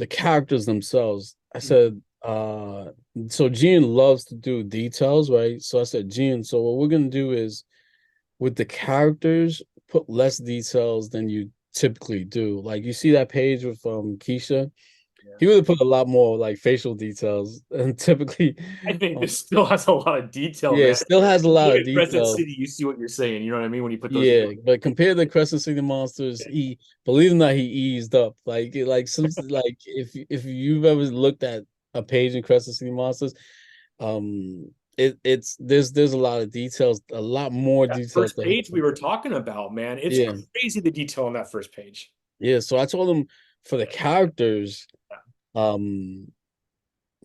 characters themselves. I said, so Gian loves to do details, right? So I said, Gian, so what we're gonna do is with the characters, put less details than you typically do. Like you see that page with Kisha, Yeah. he would have put a lot more like facial details and typically I think um, this still has a lot of detail, yeah, it man. still has a You lot look of at Crescent detail. City, you see what you're saying. You know what I mean? When you put those. Yeah, but compared to Crescent City Monsters, he believe it or not, he eased up. Like some like if you've ever looked at a page in Crescent City Monsters, it's there's a lot of details, a lot more That details first to page we were talking about, man, it's yeah, crazy the detail on that first page. yeah. So I told him for the characters, um,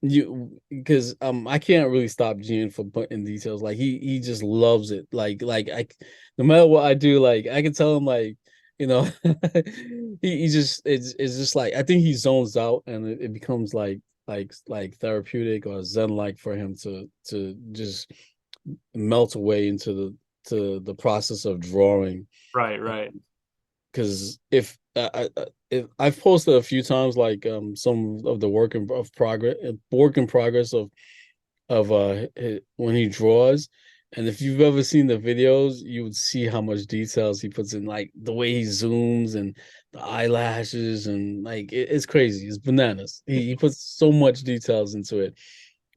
you because I can't really stop Gene from putting details. Like he just loves it. Like I no matter what I do, like I can tell him like you know he just it's just like I think he zones out and it becomes like therapeutic or zen like for him to just melt away into the process of drawing. Right, right. Because if I've posted a few times like some of the work in progress of when he draws, and if you've ever seen the videos, you would see how much details he puts in, like the way he zooms and the eyelashes and like it's crazy, it's bananas. He puts so much details into it.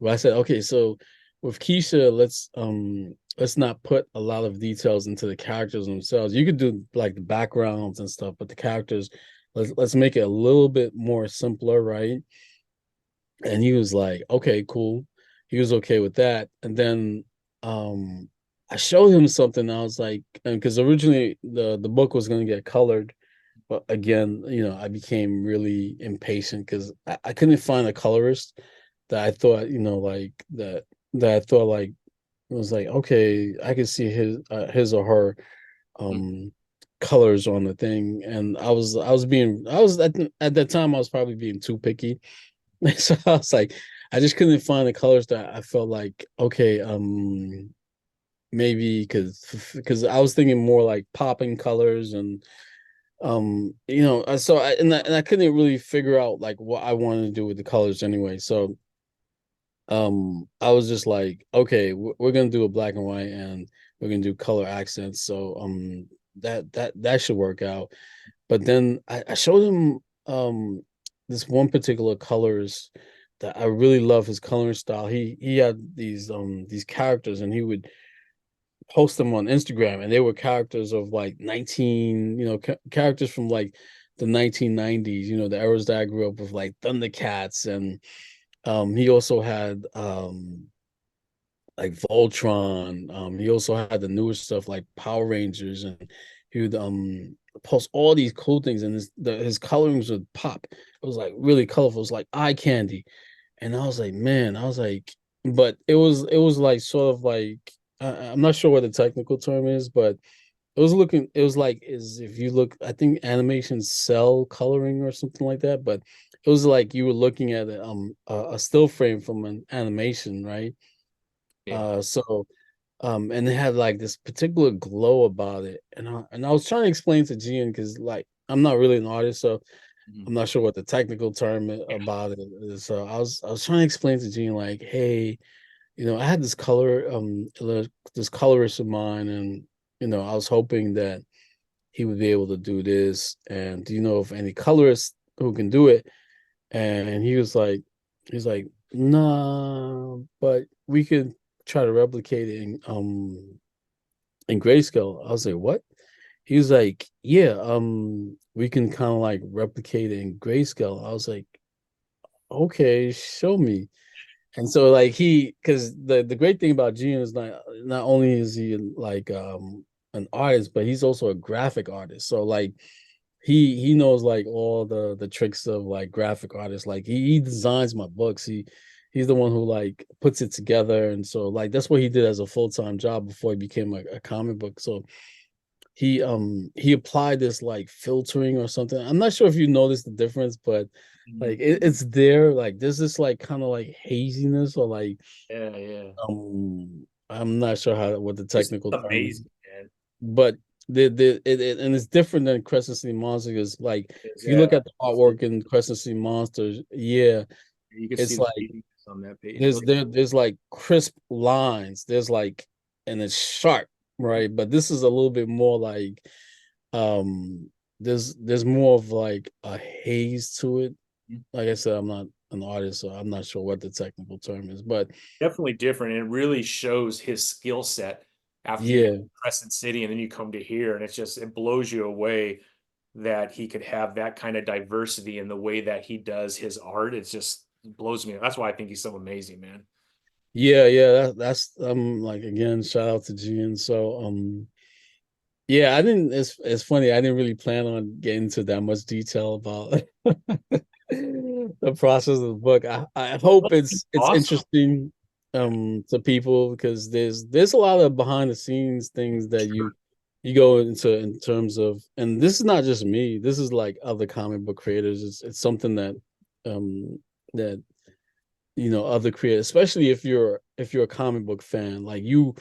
Well, I said, okay, so with Kisha, let's not put a lot of details into the characters themselves. You could do like the backgrounds and stuff, but the characters, let's make it a little bit more simpler, right? And he was like, okay, cool. He was okay with that. And then um I showed him something. I was like, because originally the book was gonna get colored, but again, I became really impatient because I couldn't find a colorist that I thought, that I thought like it was like, okay, I could see his or her um colors on the thing. And I was at that time I was probably being too picky. So I was like, I just couldn't find the colors that I felt like, okay, maybe because I was thinking more like popping colors and so I couldn't really figure out like what I wanted to do with the colors anyway. So I was just like, okay, we're gonna do a black and white and we're gonna do color accents. So that should work out. But then I showed him this one particular colors that I really love his coloring style. He had these characters and he would post them on Instagram and they were characters of like 19, characters from like the 1990s, the eras that I grew up with, like Thundercats. And he also had like Voltron. He also had the newer stuff like Power Rangers, and he would post all these cool things, and his colorings would pop. It was like really colorful. It was like eye candy, and I was like, man, I was like, but it was like sort of like I'm not sure what the technical term is, but it was like is if you look, I think animation cell coloring or something like that, but it was like you were looking at a still frame from an animation, right? Okay. So and it had like this particular glow about it. And I was trying to explain to Gian because like I'm not really an artist, so Mhm. I'm not sure what the technical term about it is. So I was trying to explain to Gian like, hey, I had this colorist of mine, and I was hoping that he would be able to do this. And do you know of any colorists who can do it? And he's like, nah, but we could try to replicate it in grayscale. I was like, what? He was like, yeah, we can kind of like replicate it in grayscale. I was like, okay, show me. And so like because the great thing about Gene is not only is he like an artist, but he's also a graphic artist. So like he knows like all the tricks of like graphic artists. Like he designs my books. He's the one who like puts it together. And so like that's what he did as a full-time job before he became a comic book. So he applied this like filtering or something. I'm not sure if you noticed the difference, but like Mhm. it's there. Like there's this like kind of like haziness or like Yeah, yeah. I'm not sure how what the It's technical term is, amazing, man. but and it's different than Crescent City Monsters. Like It's, if you look at the artwork in Crescent City Monsters, yeah, you can see it's the like haziness on that page. For there's like crisp lines. There's like and it's sharp, right? But this is a little bit more like um there's more of like a haze to it. sure. Like I said, I'm not an artist, so I'm not sure what the technical term is, but Definitely different. And it really shows his skill set after you go yeah, to Crescent City and then you come to here, and it's just it blows you away that he could have that kind of diversity in the way that he does his art. It's just it blows me. That's why I think he's so amazing, man. yeah, that's like again, shout out to Gian. So yeah, I didn't it's funny, I didn't really plan on getting into that much detail about the process of the book. I hope it's Awesome. interesting to people because there's a lot of behind the scenes things that Sure. you go into in terms of, and this is not just me, this is like other comic book creators. It's something that um that other creators, especially if you're a comic book fan, like you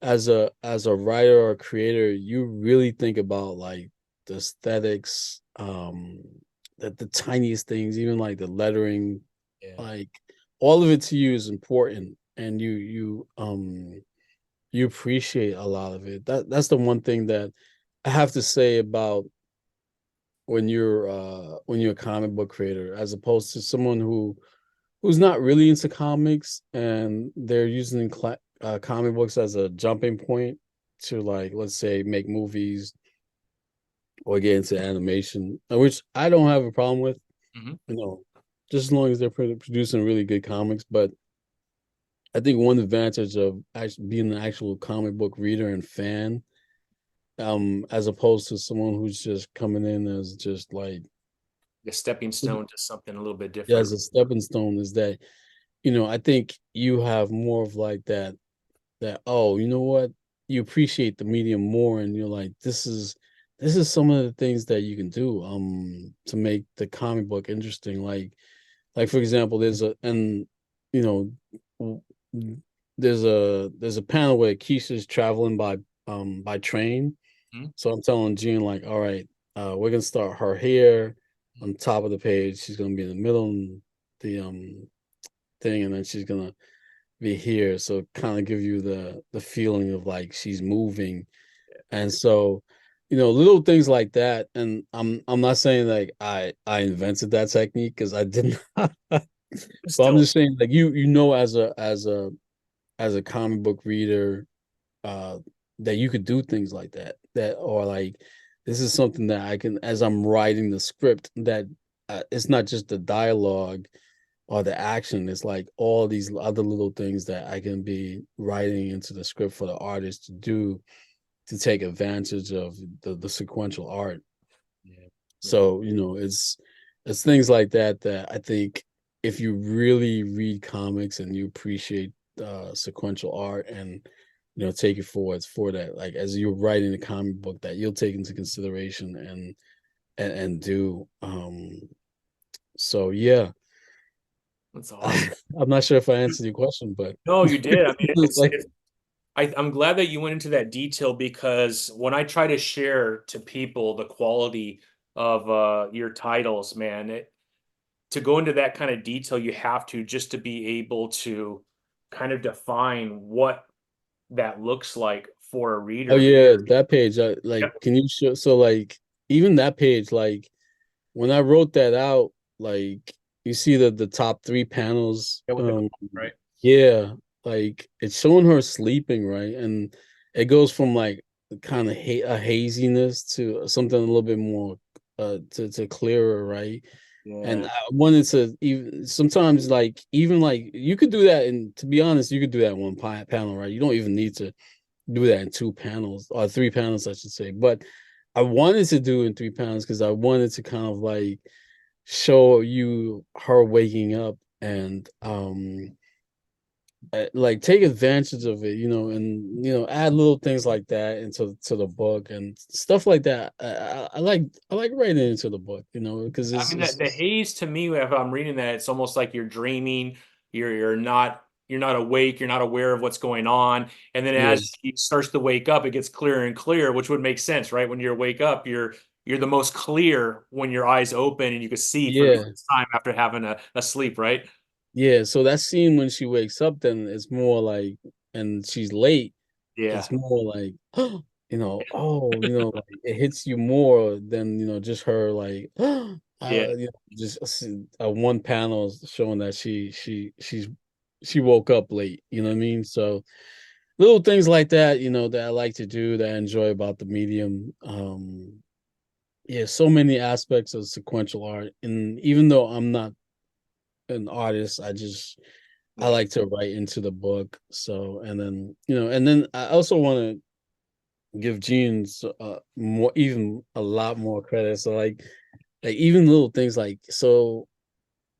as a writer or creator, you really think about like the aesthetics, the tiniest things, even like the lettering, Yeah. like all of it to you is important, and you appreciate a lot of it. That's the one thing that I have to say about when you're a comic book creator, as opposed to someone who's not really into comics and they're using comic books as a jumping point to, like, let's say, make movies or get into animation, which I don't have a problem with, Mhm. you know, just as long as they're producing really good comics. But I think one advantage of actually being an actual comic book reader and fan, as opposed to someone who's just coming in as just like A stepping stone to something a little bit different. as a stepping stone, is that I think you have more of like that, oh, you know what, you appreciate the medium more, and you're like, this is some of the things that you can do to make the comic book interesting. Like for example, there's a and you know there's a panel where Kisha's traveling by train. Mhm. So I'm telling Jean, like, all right, we're gonna start her here on top of the page, she's gonna be in the middle and the thing, and then she's gonna be here, so kind of give you the feeling of like she's moving. And so little things like that. And I'm not saying like I invented that technique, because I didn't. But I'm Still, just saying, like, as a comic book reader, uh that you could do things like that, or like, this is something that I can, as I'm writing the script, that it's not just the dialogue or the action. It's like all these other little things that I can be writing into the script for the artist to do, to take advantage of the sequential art. yeah, yeah. So it's things like that that I think, if you really read comics and you appreciate sequential art, and take it forward for that, like as you're writing a comic book, that you'll take into consideration and do. So yeah. That's awesome. I'm not sure if I answered your question, but No, you did. I mean, like, I'm glad that you went into that detail, because when I try to share to people the quality of your titles, man, to go into that kind of detail, you have to, just to be able to kind of define what that looks like for a oh reader. yeah, that page. Like, Yep. can you show? So like, even that page, like when I wrote that out, like you see the top three panels. Yeah, with the right. Yeah, like it's showing her sleeping, right, and it goes from like kind of a haziness to something a little bit more to clearer, right? And Yeah. I wanted to, even sometimes, like, even like you could do that, and to be honest, you could do that in one panel, right? You don't even need to do that in two panels, or three panels, I should say. But I wanted to do it in three panels because I wanted to kind of like show you her waking up, and like take advantage of it, and add little things like that into the book and stuff like that. I like writing into the book, because I it's, mean, it's, the it's haze to me, if I'm reading that, it's almost like you're dreaming. You're not awake. You're not aware of what's going on. And then yeah, as he starts to wake up, it gets clearer and clearer, which would make sense, right? When you wake up, you're the most clear when your eyes open and you can see for the yeah, first time after having a sleep, right? yeah. So that scene when she wakes up, then it's more like, and she's late. Yeah, It's more like, like it hits you more than just her like, yeah, just one panel showing that she woke up late. You know what I mean? So little things like that, that I like to do, that I enjoy about the medium. Yeah, so many aspects of sequential art, and even though I'm not an artist, I yeah, like to write into the book. So, and then I also want to give Gene's more, even a lot more credit. So like even little things like, so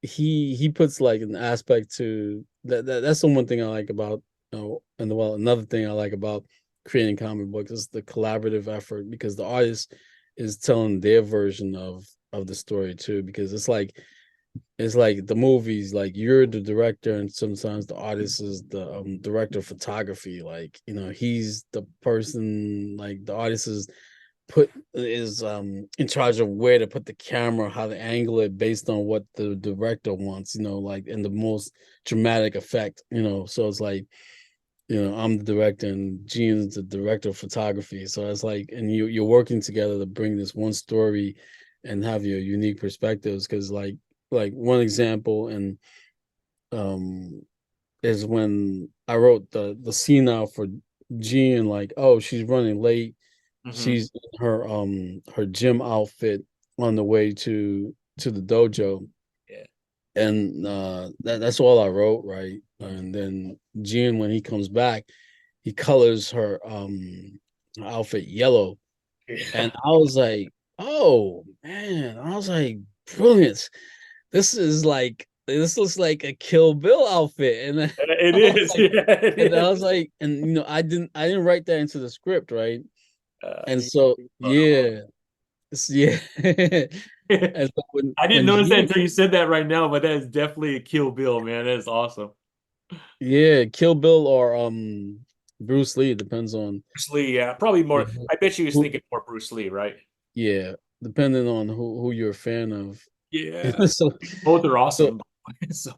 he puts like an aspect to that's the one thing I like about, and well, another thing I like about creating comic books is the collaborative effort, because the artist is telling their version of the story too, because it's like the movies, like you're the director and sometimes the artist is the director of photography. Like, he's the person, like the artist is in charge of where to put the camera, how to angle it based on what the director wants, like in the most dramatic effect, so it's like, I'm the director and Gene's the director of photography. So it's like, and you're working together to bring this one story and have your unique perspectives. Because like one example, and um is when I wrote the scene out for Jean, like, oh, she's running late. hmm She's in her gym outfit on the way to the dojo. yeah, And that's all I wrote, right? And then Jean, when he comes back, he colors her outfit yellow. yeah. And I was like, oh man, I was like, brilliant. This looks like a Kill Bill outfit. And then It I was is. like, Yeah, it and I is. was like, and I didn't write that into the script, right? And You so wrote it yeah, yeah. well. And so when I didn't when notice that Jean, until you said that right now, but that is definitely a Kill Bill, man. That is awesome. yeah, Kill Bill or Bruce Lee, depends on, Bruce Lee, yeah, probably yeah, more. I bet you was who, thinking more Bruce Lee, right? yeah, depending on who you're a fan of. Yeah, So both are so awesome. So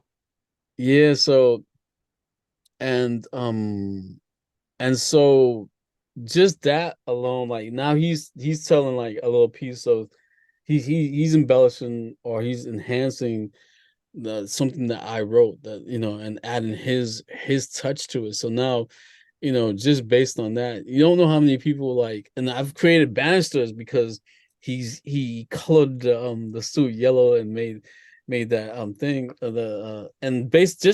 yeah, so and and so just that alone, like now he's telling like a little piece of, he's embellishing or he's enhancing the something that I wrote, that and adding his touch to it. So now, just based on that, you don't know how many people, like, and I've created banisters because he colored the suit yellow and made that thing, the and based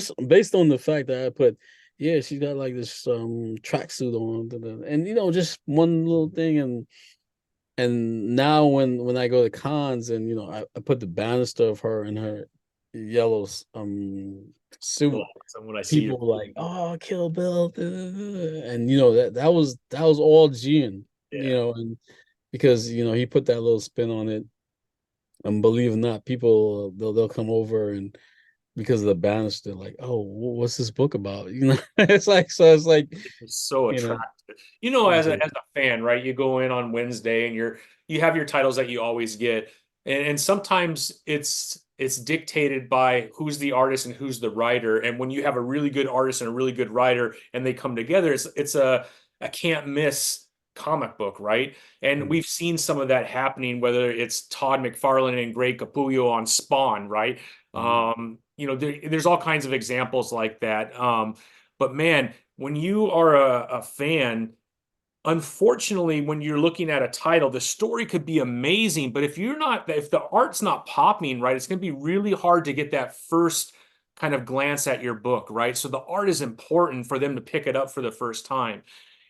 on the fact that I put, yeah, she's got like this tracksuit on, and just one little thing. And now when I go to cons and I put the banister of her in her yellow well, suit, awesome when I see you. people were like, oh, Kill Bill, duh, duh, duh. And that was all Gian, Yeah, and because he put that little spin on it. And believe it or not, people they'll come over, and because of the banister, like, oh, what's this book about? It's like, it's so you know, attractive. yeah, As a fan, right? You go in on Wednesday and you have your titles that you always get, and sometimes it's dictated by who's the artist and who's the writer. And when you have a really good artist and a really good writer and they come together, it's a can't miss comic book, right? And we've seen some of that happening, whether it's Todd McFarlane and Greg Capullo on Spawn, right? There's all kinds of examples like that. But man, when you are a fan, unfortunately, when you're looking at a title, the story could be amazing, but if the art's not popping, right, it's going to be really hard to get that first kind of glance at your book, right? So the art is important for them to pick it up for the first time.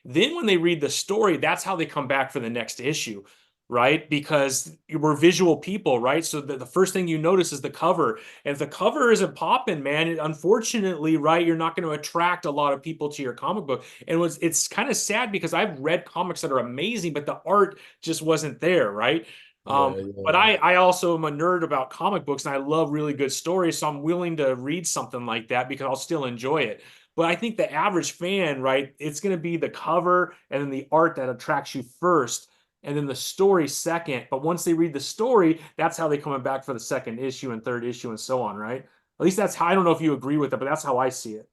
Then when they read the story, that's how they come back for the next issue. right? Because we're visual people, right? So the first thing you notice is the cover. And if the cover isn't popping, man, unfortunately, right, you're not going to attract a lot of people to your comic book. And it's kind of sad because I've read comics that are amazing, but the art just wasn't there, right? Yeah, But yeah. I also am a nerd about comic books and I love really good stories, so I'm willing to read something like that because I'll still enjoy it. But I think the average fan, right, it's going to be the cover and then the art that attracts you first, and then the story second. But once they read the story, that's how they come back for the second issue and third issue and so on, right? At least that's how, I don't know if you agree with it, but that's how I see it.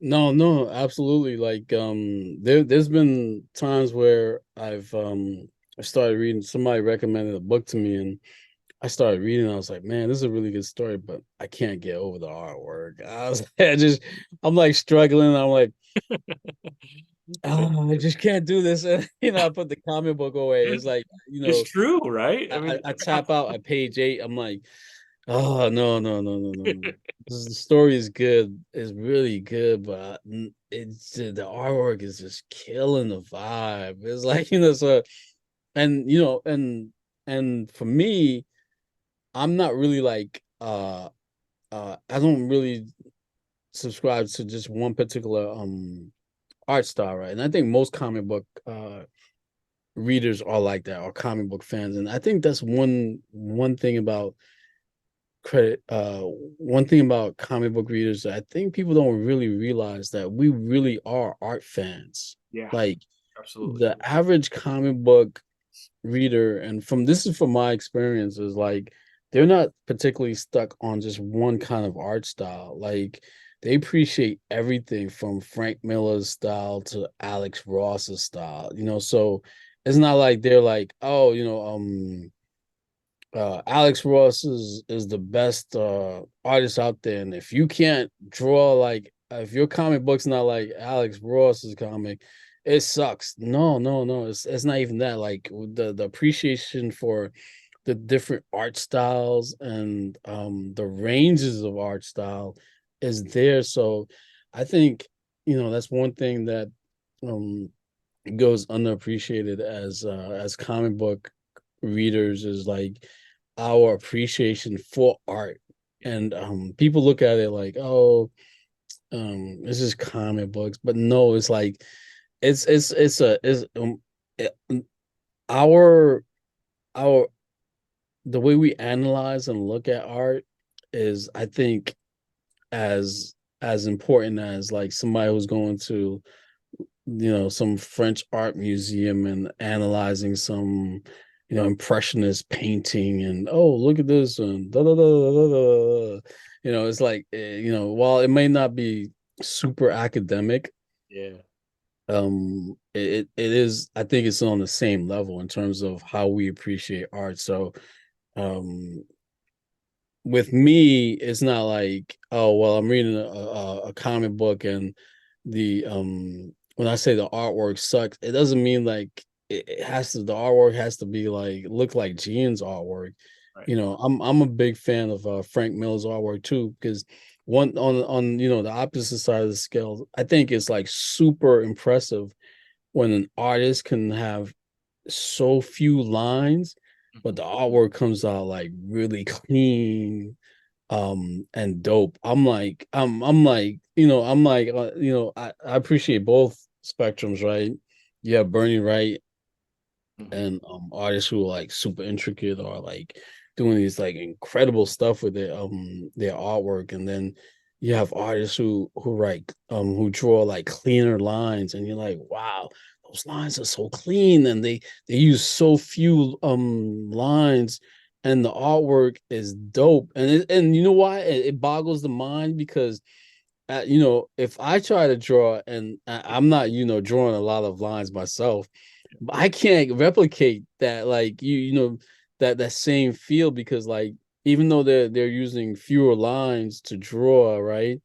No, no, absolutely. Like there's been times where I started reading, somebody recommended a book to me and I started reading, I was like, man, this is a really good story, but I can't get over the artwork. I'm like struggling. I'm like, oh, I just can't do this. And, I put the comic book away. It's like, It's true, right? I mean, I tap out at page 8. I'm like, oh no, no, no, no, no, no. The story is good. It's really good, but it's the artwork is just killing the vibe. It's like, so and and for me, I'm not really like I don't really subscribe to just one particular art style, right? And I think most comic book readers are like that, or comic book fans. And I think that's one thing about credit one thing about comic book readers that I think people don't really realize, that we really are art fans. yeah, Like absolutely. the average comic book reader, and from this is from my experiences, like they're not particularly stuck on just one kind of art style. Like they appreciate everything from Frank Miller's style to Alex Ross's style, so it's not like they're like, oh, Alex Ross is the best artist out there, and if you can't draw like, if your comic book's not like Alex Ross's comic, it sucks. No, no, no, it's not even that. Like the appreciation for the different art styles and the ranges of art style is there. So I think that's one thing that um goes underappreciated as comic book readers, is like our appreciation for art. Yeah. And people look at it like, oh, this is comic books, but no, it's like it's it- our our the way we analyze and look at art is, I think, as important as like somebody who's going to some French art museum and analyzing some impressionist painting, and oh, look at this, and da da da da da da. It's like, while it may not be super academic, Yeah. it is, I think it's on the same level in terms of how we appreciate art. So um with me, it's not like, oh well, I'm reading a comic book and the when I say the artwork sucks, it doesn't mean like it has to, the artwork has to be like look like Gian's artwork. Right. I'm a big fan of Frank Miller's artwork too, because one on the opposite side of the scale, I think it's like super impressive when an artist can have so few lines, but Mhm. the artwork comes out like really clean and dope. I'm like, I appreciate both spectrums, right? Yeah, Bernie Wright Mhm. and artists who are like super intricate, or like doing these like incredible stuff with their artwork. And then you have artists who write who draw like cleaner lines, and you're like, wow, those lines are so clean, and they use so few lines, and the artwork is dope. And you know why it boggles the mind, because if I try to draw, and I'm not, drawing a lot of lines myself, but I can't replicate that, like that same feel, because like even though they're using fewer lines to draw, right?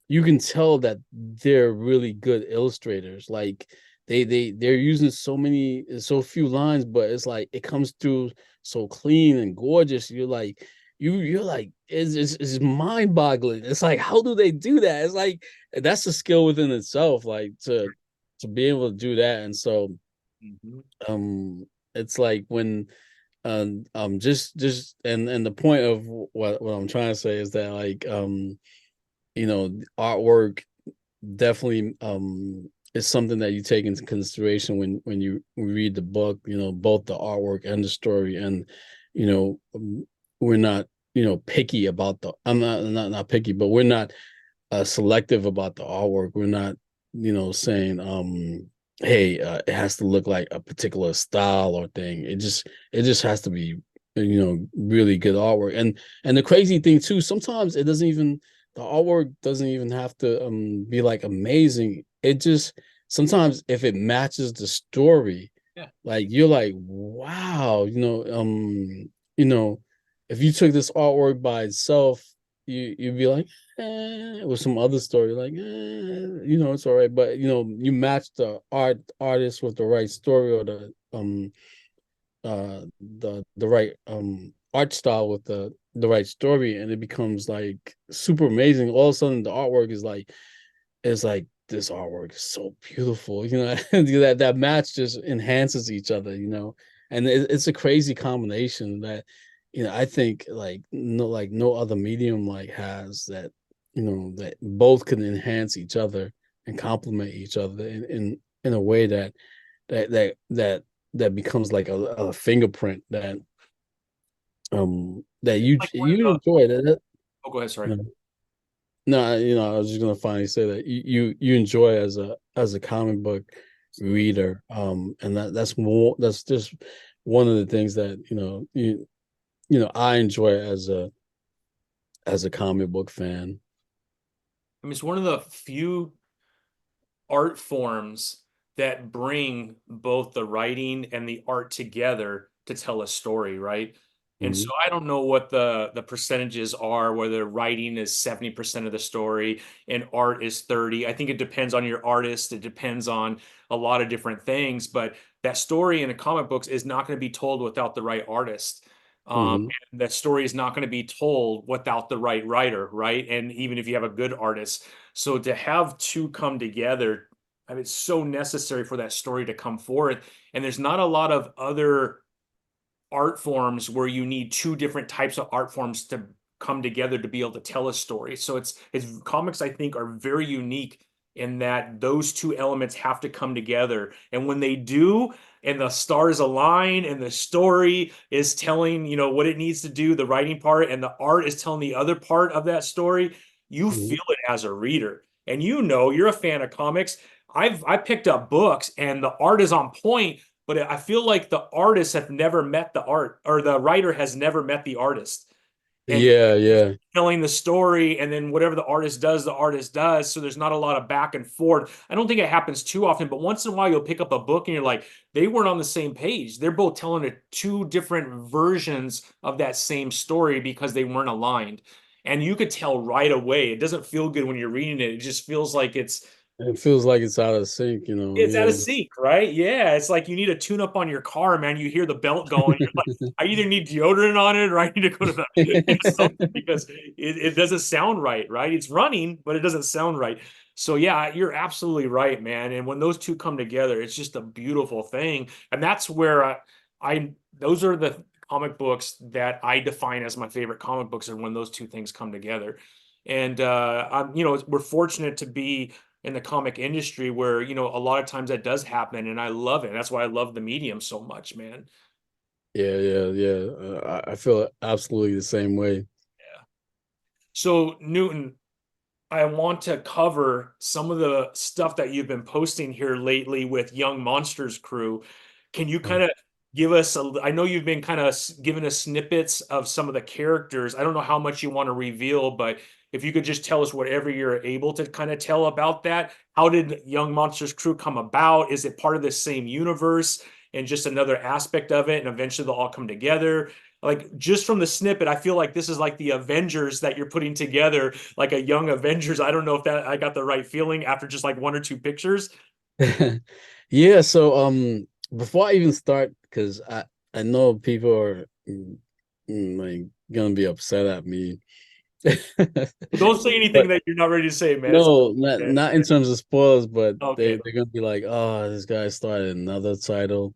You can tell that they're really good illustrators. Like they're using so few lines, but it's like it comes through so clean and gorgeous. You're like, it's mind-boggling. It's like, how do they do that? It's like that's a skill within itself, like to be able to do that. And so Mhm. um it's like when just and the point of what I'm trying to say is that like artwork definitely is something that you take into consideration when you read the book, both the artwork and the story. And you know we're not picky about the I'm not picky, but we're not selective about the artwork. We're not saying hey, it has to look like a particular style or thing. It just has to be really good artwork. And the crazy thing too, sometimes it doesn't even the artwork doesn't even have to be like amazing. It just sometimes if it matches the story, Yeah. like you're like, wow, you know, if you took this artwork by itself, you'd be like, with some other story, like, it's all right. But you match the artist with the right story, or the right art style with the right story, and it becomes like super amazing. All of a sudden the artwork is like this artwork is so beautiful, that match just enhances each other, and it's a crazy combination that I think like no other medium like has that, that both can enhance each other and complement each other in a way that becomes like a fingerprint that you Like when you enjoy oh, go ahead, sorry. you know, no, I was just gonna finally say that you enjoy as a comic book reader, and that's just one of the things that I enjoy as a comic book fan. I mean, it's one of the few art forms that bring both the writing and the art together to tell a story, right? And so Mhm. I don't know what the percentages are, whether writing is 70% of the story and art is 30. I think it depends on your artist. It depends on a lot of different things, but that story in the comic books is not going to be told without the right artist. Mhm. And that story is not going to be told without the right writer, right? And even if you have a good artist. So to have two come together, I mean, it's so necessary for that story to come forth. And there's not a lot of other art forms where you need two different types of art forms to come together to be able to tell a story. So it's comics I think are very unique in that those two elements have to come together. And when they do, and the stars align and the story is telling, what it needs to do, the writing part, and the art is telling the other part of that story, you feel Mhm. it as a reader. And you're a fan of comics. I picked up books and the art is on point, but I feel like the artists have never met the art, or the writer has never met the artist. And Yeah, yeah. telling the story, and then whatever the artist does, the artist does. So there's not a lot of back and forth. I don't think it happens too often, but once in a while you'll pick up a book and you're like, they weren't on the same page. They're both telling two different versions of that same story because they weren't aligned. And you could tell right away. It doesn't feel good when you're reading it. It just feels like It feels like it's out of sync, it's out of yeah. sync, right? Yeah, it's like you need a tune up on your car, man. You hear the belt going, you're like, I either need deodorant on it or I need to go to the something because it doesn't sound right, right? It's running, but it doesn't sound right. So yeah, you're absolutely right, man. And when those two come together, it's just a beautiful thing. And that's where those are the comic books that I define as my favorite comic books, are when those two things come together. And we're fortunate to be in the comic industry where, a lot of times that does happen, and I love it. That's why I love the medium so much, man. Yeah, yeah, yeah. I feel absolutely the same way. Yeah. So Newton, I want to cover some of the stuff that you've been posting here lately with Young Monsters crew. Can you kind of give us I know you've been kind of giving us snippets of some of the characters. I don't know how much you want to reveal, but if you could just tell us whatever you're able to kind of tell about that. How did Young Monsters crew come about? Is it part of the same universe and just another aspect of it, and eventually they'll all come together? Like, just from the snippet, I feel like this is like the Avengers that you're putting together, like a young Avengers. I don't know if that I got the right feeling after just like one or two pictures. Yeah, so before I even start, because I know people are like gonna be upset at me. Don't say anything But that you're not ready to say, man. It's no, not okay. not in terms of spoilers, but Okay. they're gonna be like, oh, this guy started another title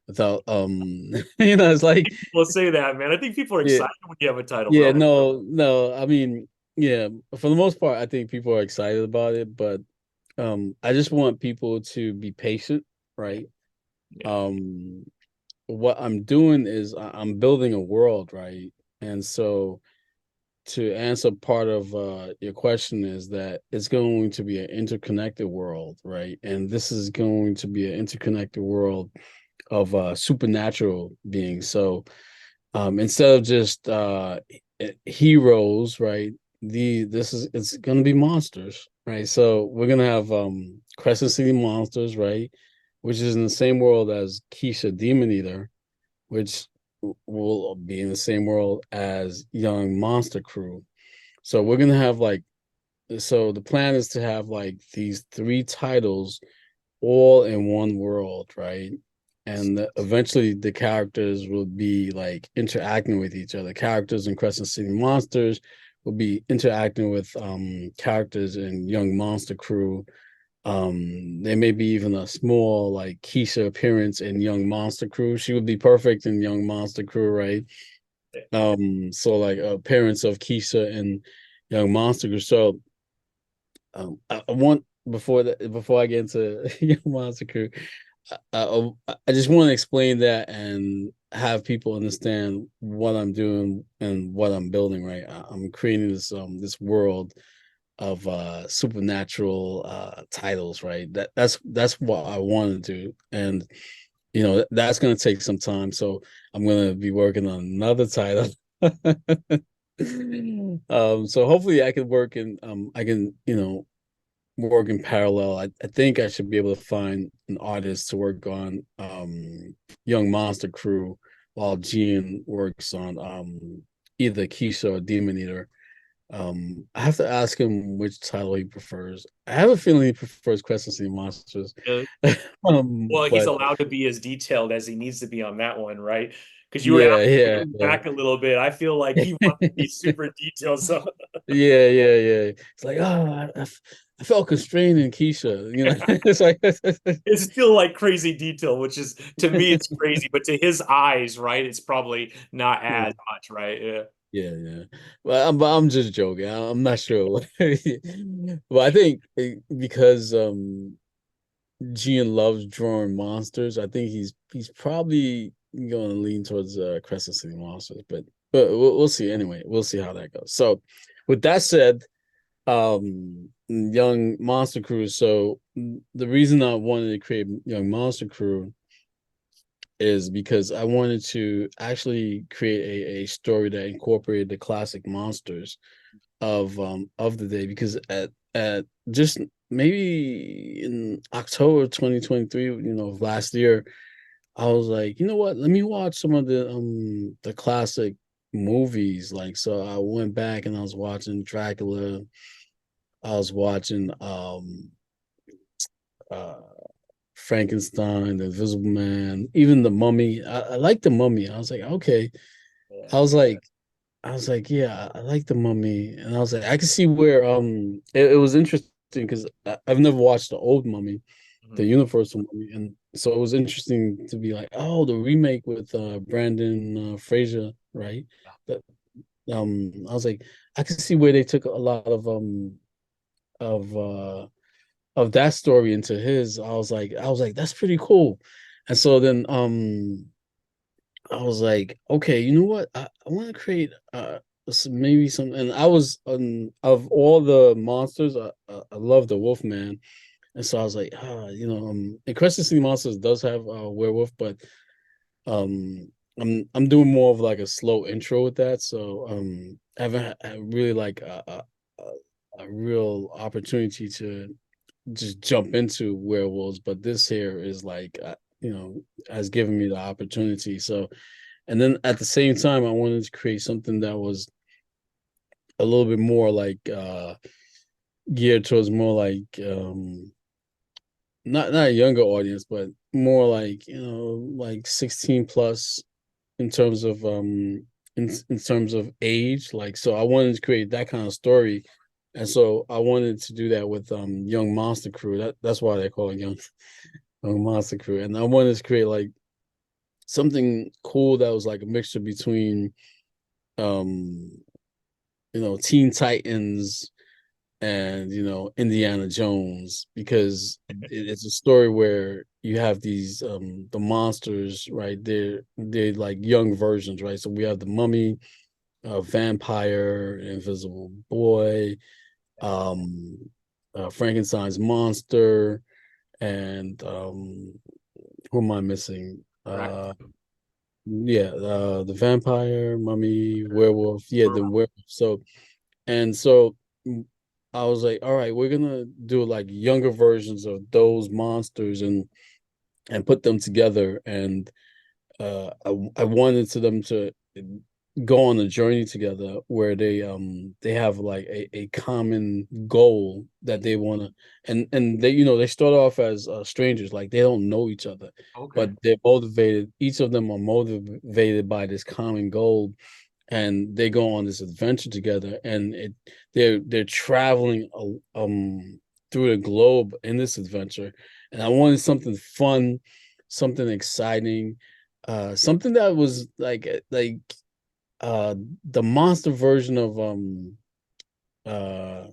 without it's like We'll say that, man. I think people are yeah, excited when you have a title, yeah, bro. no, I mean, yeah, for the most part, I think people are excited about it, but I just want people to be patient, right? Yeah. Um, what I'm doing is I'm building a world, right? And so to answer part of your question is that it's going to be an interconnected world, right? And this is going to be an interconnected world of supernatural beings. So instead of just heroes, right? It's gonna be monsters, right? So we're gonna have Crescent City Monsters, right? Which is in the same world as Kisha Demon Eater, which will be in the same world as Young Monster Crew. So we're gonna have like so the plan is to have like these three titles all in one world, right? And eventually the characters will be like interacting with each other. Characters in Crescent City Monsters will be interacting with characters in Young Monster Crew. There may be even a small like Kisha appearance in Young Monster Crew. She would be perfect in Young Monster Crew, right? So like appearance of Kisha in Young Monster Crew. So I want before I get into Young Monster Crew, I just want to explain that and have people understand what I'm doing and what I'm building. Right, I'm creating this world of supernatural titles. Right, that's what I want to do, and that's going to take some time. So I'm going to be working on another title. So hopefully I can work in I can work in parallel. I think I should be able to find an artist to work on Young Monster Crew while Gian works on either Kisha or Demon Eater. I have to ask him which title he prefers. I have a feeling he prefers Crescent City Monsters. Yeah. Well, he's But allowed to be as detailed as he needs to be on that one, right? Because you were yeah, asking yeah, him yeah. back a little bit. I feel like he wants to be super detailed. So Yeah. It's like, I felt constrained in Keisha. It's like, it's still like crazy detail, which is to me it's crazy, but to his eyes, right, it's probably not yeah, as much, right? Yeah. yeah. But I'm just joking. I'm not sure. But I think because Gian loves drawing monsters, I think he's probably going to lean towards Crescent City Monsters. But we'll see. Anyway, we'll see how that goes. So, with that said, Young Monster Crew. So the reason I wanted to create Young Monster Crew is because I wanted to actually create a story that incorporated the classic monsters of the day. Because at just maybe in October 2023, of last year, I was like, you know what? Let me watch some of the classic movies. Like, so I went back and I was watching Dracula. I was watching uh Frankenstein, The Invisible Man, even The Mummy. I like The Mummy. I was like, okay. I Yeah. was like, yeah, I like The Mummy, and I was like, I can see where it was interesting because I've never watched the old Mummy, the Mhm. Universal Mummy, and so it was interesting to be like, oh, the remake with Brandon Fraser, right? That I was like, I can see where they took a lot of that story into his. I was like, that's pretty cool. And so then I was like, okay, you know what? I want to create maybe some. And I was of all the monsters, I love the Wolfman. And so I was like, and Crescent City Monsters does have a werewolf, but I'm doing more of like a slow intro with that. So I haven't really like a real opportunity to just jump into werewolves, but this here is like has given me the opportunity. So, and then at the same time, I wanted to create something that was a little bit more like geared towards more like not a younger audience, but more like like 16 plus in terms of in terms of age. Like, so I wanted to create that kind of story, and so I wanted to do that with Young Monster Crew. That's why they call it Young Monster Crew. And I wanted to create like something cool that was like a mixture between um Teen Titans and Indiana Jones, because it's a story where you have these the monsters, right? They're like young versions, right? So we have the mummy, vampire, invisible boy, um Frankenstein's monster, and who am I missing? Yeah, the vampire, mummy, werewolf. Yeah, the werewolf. So mm, I was like, all right, we're gonna do like younger versions of those monsters and put them together. And I wanted to them to go on a journey together where they have like a common goal that they want to, and they they start off as strangers, like they don't know each other, but Okay. they're motivated. Each of them are motivated by this common goal, and they go on this adventure together, and they're traveling through the globe in this adventure. And I wanted something fun, something exciting, something that was like uh the monster version of uh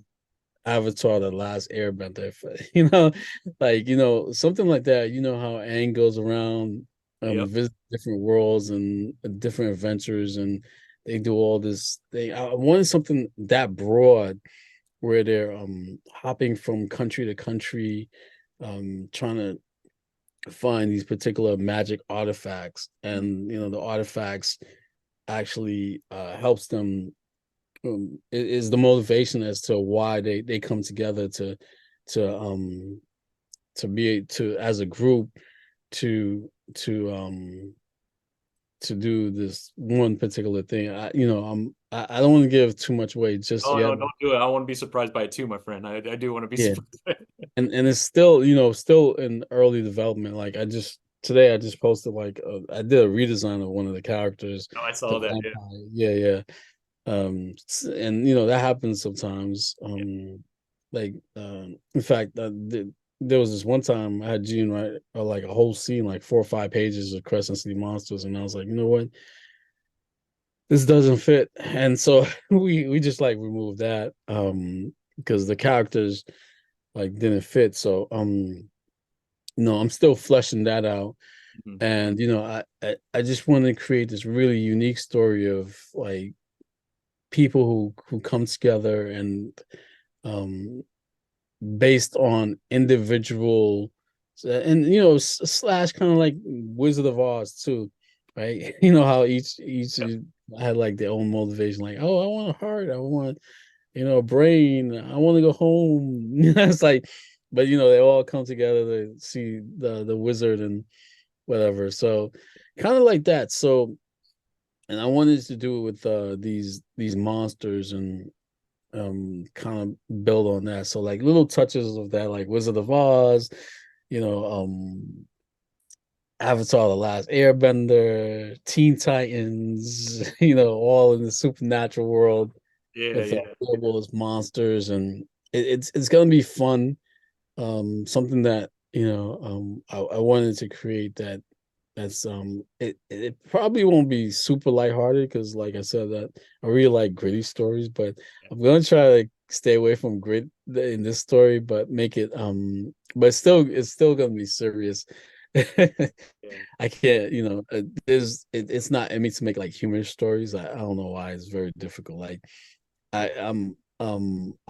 Avatar: The Last Airbender. Like something like that. You know how Aang goes around Yep. visit different worlds and different adventures, and they do all this thing. I wanted something that broad where they're hopping from country to country, trying to find these particular magic artifacts, and the artifacts actually helps them, is the motivation as to why they come together to be to as a group to to um to do this one particular thing. I don't want to give too much away just Oh no, yet. don't do it. I want to be surprised by it too, my friend. I do want to be Yeah, surprised. and it's still still in early development. Like I just posted like I did a redesign of one of the characters, No, I the saw that. Yeah. vampire. Yeah, yeah. And that happens sometimes. Yeah. Like in fact, there was this one time I had Gene write like a whole scene, like 4 or 5 pages of Crescent City Monsters, and I was like, you know what, this doesn't fit. And so we just like removed that because the characters like didn't fit. So I'm still fleshing that out. Mhm. And I just want to create this really unique story of like people who come together, and um based on individual, and slash kind of like Wizard of Oz too, right? You know how each Yep. had like their own motivation, like, oh, I want a heart, I want a brain, I want to go home. It's like, but they all come together to see the wizard and whatever. So kind of like that. So, and I wanted to do it with these monsters, and kind of build on that. So like little touches of that, like Wizard of Oz, you know, um Avatar: The Last Airbender, Teen Titans, all in the supernatural world Yeah, with yeah. werewolves, monsters, and it's gonna be fun. Something that I wanted to create that's it probably won't be super lighthearted, because like I said, that I really like gritty stories, but I'm gonna try to stay away from grit in this story, but make it but it's still gonna be serious. Yeah. I can't, it's not in me to make like humorous stories. I don't know why. It's very difficult. Like I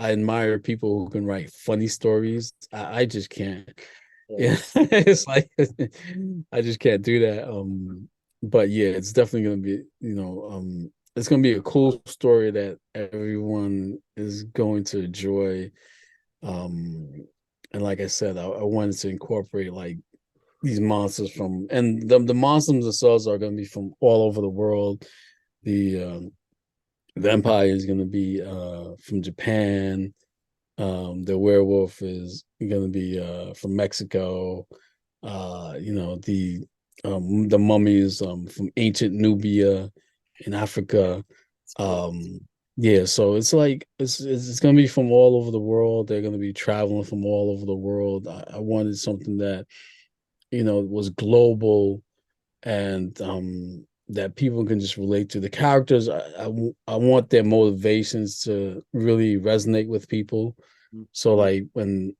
admire people who can write funny stories. I just can't. Yeah. Yeah, it's like I just can't do that. But yeah, it's definitely gonna be, it's gonna be a cool story that everyone is going to enjoy. Um, and like I said, I wanted to incorporate like these monsters from, and the monsters themselves are gonna be from all over the world. The vampire is gonna be from Japan. The werewolf is gonna be from Mexico. The mummy is from ancient Nubia. in Africa. It's cool. Um, yeah, so it's like it's gonna be from all over the world. They're gonna be traveling from all over the world. I wanted something that, was global and that people can just relate to. The characters, I want their motivations to really resonate with people. So Mhm. like when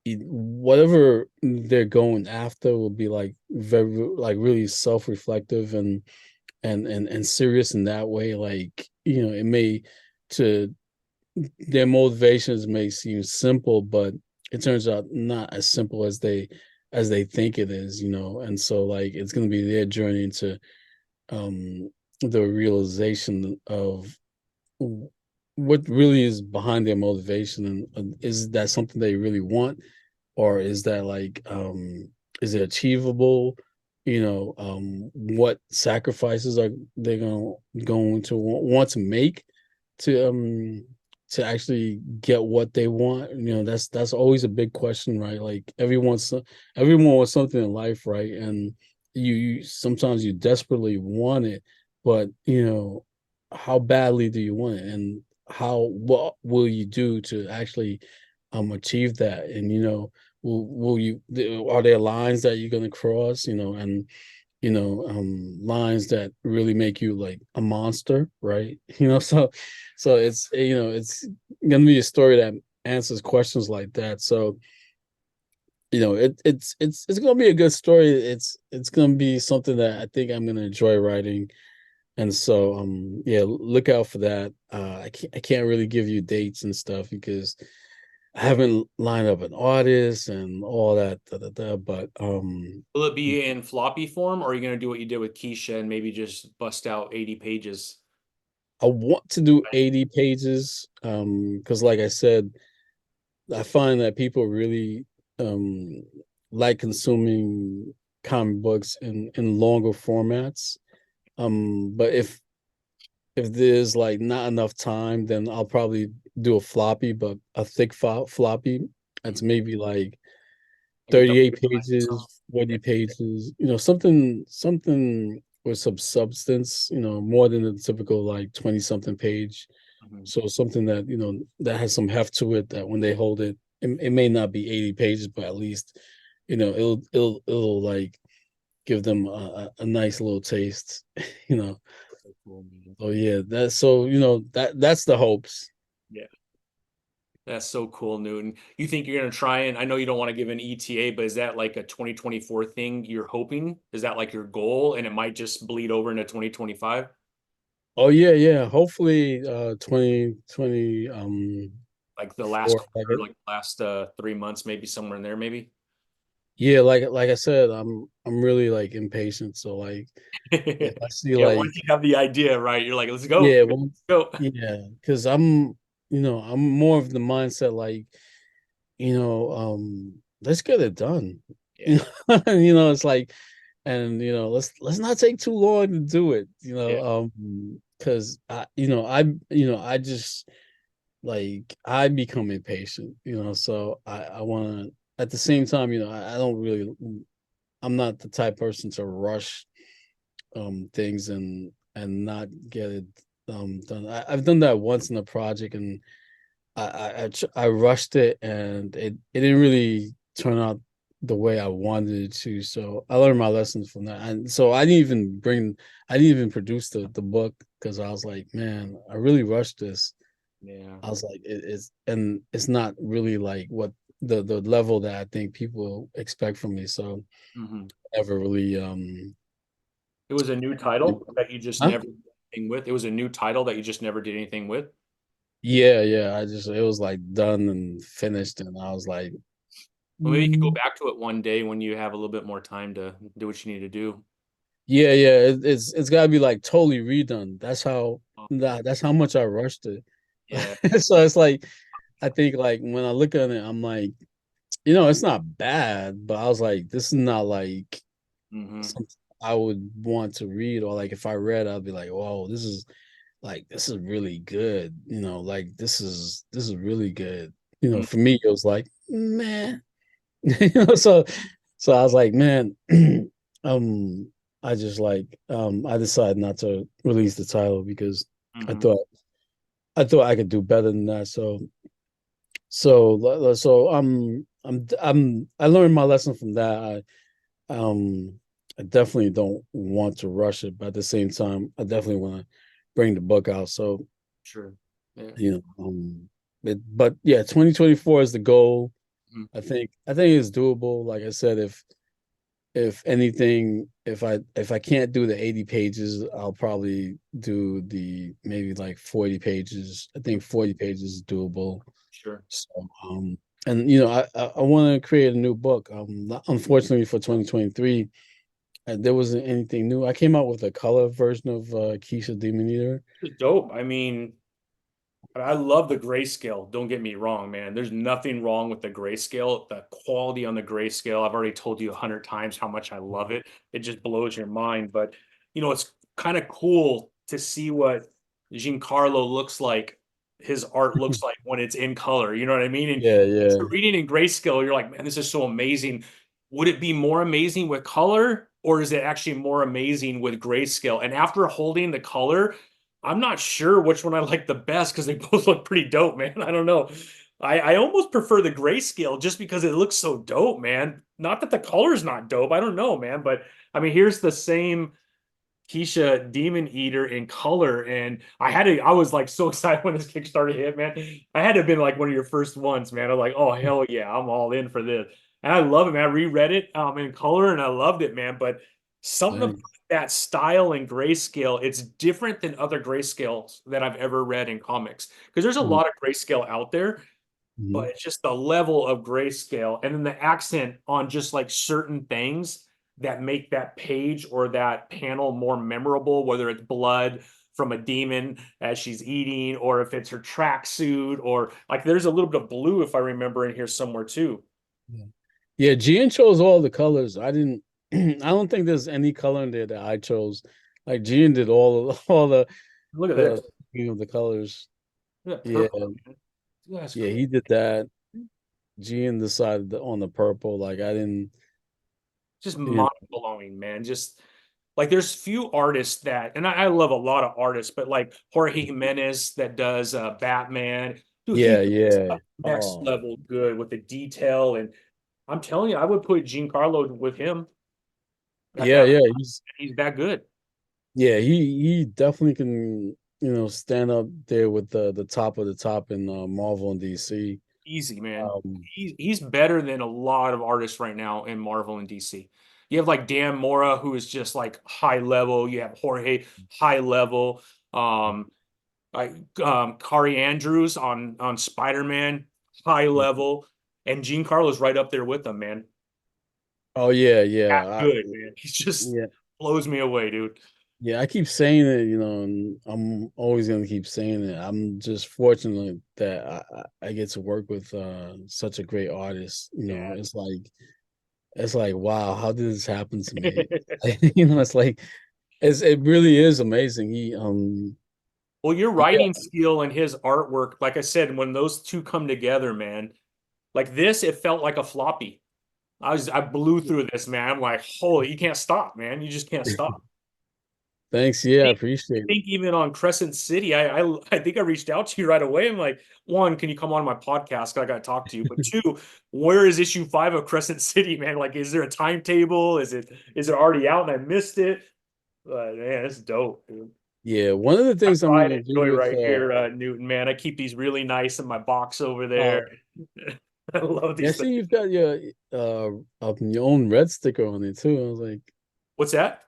whatever they're going after will be like very like really self-reflective and serious in that way. Like, it may to their motivations may seem simple, but it turns out not as simple as they think it is, and so like it's going to be their journey into the realization of what really is behind their motivation, and is that something they really want, or is that like is it achievable, what sacrifices are they going to want to make to actually get what they want. That's always a big question, right? Like everyone wants something in life, right? And you sometimes you desperately want it, but how badly do you want it, and what will you do to actually achieve that? And will you are there lines that you're going to cross, and lines that really make you like a monster, right? So it's going to be a story that answers questions like that. So it's going to be a good story. It's going to be something that I think I'm going to enjoy writing. And so yeah, look out for that. I can't really give you dates and stuff because I haven't lined up an artist and all that, but Will it be in floppy form, or are you going to do what you did with Keisha and maybe just bust out 80 pages? I want to do 80 pages because like I said, I find that people really um like consuming comic books in longer formats. But if there's like not enough time, then I'll probably do a floppy, but a thick floppy. That's maybe like Like a double 38 sided. pages, Yeah. 40 pages, something with some substance, more than the typical like 20 something page. Mhm. So something that, that has some heft to it, that when they hold it, it may not be 80 pages, but at least, it'll like give them a nice little taste, you know. So cool, man. So yeah, that's the hopes. Yeah. That's so cool, Newton. You think you're gonna try and I know you don't want to give an ETA, but is that like a 2024 thing you're hoping? Is that like your goal and it might just bleed over into 2025? Oh yeah, yeah. Hopefully 2020 Like the last for like quarter, like the last 3 months, maybe somewhere in there, maybe. yeah, like I said, I'm really like impatient. So like if I see Yeah, like once you have the idea, right, you're like, let's go. yeah, Let's well, go. yeah, because I'm more of the mindset like, let's get it done. Yeah, It's like, and let's not take too long to do it, yeah. because I just like I become impatient, so I want to at the same time, I don't really I'm not the type person to rush things and not get it done. I've done that once in a project, and I rushed it, and it didn't really turn out the way I wanted it to. So I learned my lessons from that, and so I didn't even produce the book because I was like, man, I really rushed this. Yeah. I was like, and it's not really like what the level that I think people expect from me. So Hmm. I never really It was a new title that you just huh? never did anything with. It was a new title that you just never did anything with. Yeah, yeah. It was like done and finished, and I was like, Well, maybe you could go "Mm." back to it one day when you have a little bit more time to do what you need to do. Yeah, yeah. It's got to be like totally redone. Oh, That's how much I rushed it. yeah. So it's like I think like when I look at it, I'm like, it's not bad, but I was like, this is not like Hmm. something I would want to read, or like if I read, I'd be like, whoa, this is really good. Like this is really good. For me, it was like, man. So I was like, man, um, I just like I decided not to release the title because I Mhm. thought I thought I could do better than that. So I learned my lesson from that. I definitely don't want to rush it, but at the same time, I definitely want to bring the book out. So, Sure. Yeah. you know, but yeah, 2024 is the goal. Mhm. I think it's doable. Like I said, if anything, if I can't do the 80 pages, I'll probably do the maybe like 40 pages. I think 40 pages is doable. Sure. So, and I want to create a new book. Unfortunately for 2023, there wasn't anything new. I came out with a color version of Kisha Demon Eater. It's dope. I mean, I love the grayscale. Don't get me wrong, man. There's nothing wrong with the grayscale. The quality on the grayscale, I've already told you 100 times how much I love it. It just blows your mind. But it's kind of cool to see what Giancarlo looks like, his art looks like when it's in color. You know what I mean? And Yeah, yeah. reading in grayscale, you're like, man, this is so amazing. Would it be more amazing with color, or is it actually more amazing with grayscale? And after holding the color, I'm not sure which one I like the best because they both look pretty dope, man. I don't know. I almost prefer the grayscale just because it looks so dope, man. Not that the color's not dope. I don't know, man. But I mean, here's the same Kisha Demon Eater in color. And I was like so excited when this Kickstarter hit, man. I had to have been like one of your first ones, man. I'm like, oh, hell yeah, I'm all in for this. And I love it, man. I reread it in color and I loved it, man. But something about Nice. that style and grayscale, it's different than other grayscales that I've ever read in comics. Because there's a Mhm, lot of grayscale out there, but mhm, it's just the level of grayscale and then the accent on just like certain things that make that page or that panel more memorable, whether it's blood from a demon as she's eating, or if it's her tracksuit, or like there's a little bit of blue, if I remember, in here somewhere too. yeah. Yeah, Gian chose all the colors. I didn't. I don't think there's any color in there that I chose. Like Gian did all Look at the this. the colors. Look at that Yeah, purple. Man. That's yeah, crazy. he did that. Gian decided on the purple. Like I didn't. Just You mind blowing, man. Just like there's few artists that, and I love a lot of artists, but like Jorge Jimenez that does Batman, dude, he Yeah, does yeah. stuff next Oh, level good with the detail. And I'm telling you, I would put Giancarlo with him at yeah, that. yeah. He's that good. Yeah, he definitely can, stand up there with the top of the top in Marvel and DC. Easy, man. Um, He's better than a lot of artists right now in Marvel and DC. You have like Dan Mora, who is just like high level. You have Jorge, high level. Um, like Kari Andrews on Spider-Man, high level, and Gene Carlo's right up there with them, man. oh yeah, That yeah. good, man. He just Yeah, blows me away, dude. yeah, I keep saying it, and I'm always gonna keep saying it. I'm just fortunate that I get to work with such a great artist. Yeah. It's like wow, how did this happen to me? It's like it really is amazing. Well, your Yeah, writing skill and his artwork, like I said, when those two come together, man, like this, it felt like a floppy. I blew through this, man. I'm like, holy, you can't stop, man. You just can't stop. thanks. Yeah, I I appreciate it. think even on Crescent City, I think I reached out to you right away. I'm like, one, can you come on my podcast? I got to talk to you. But two, where is issue 5 of Crescent City, man? Like, is there a timetable? Is it already out and I missed it? Man, it's dope, dude. Yeah, one of the My things I'm pride gonna and do joy with right here, Newton, man. I keep these really nice in my box over there. uh I love yeah, I these see things. you've got your own red sticker on it too. I was like, What's that?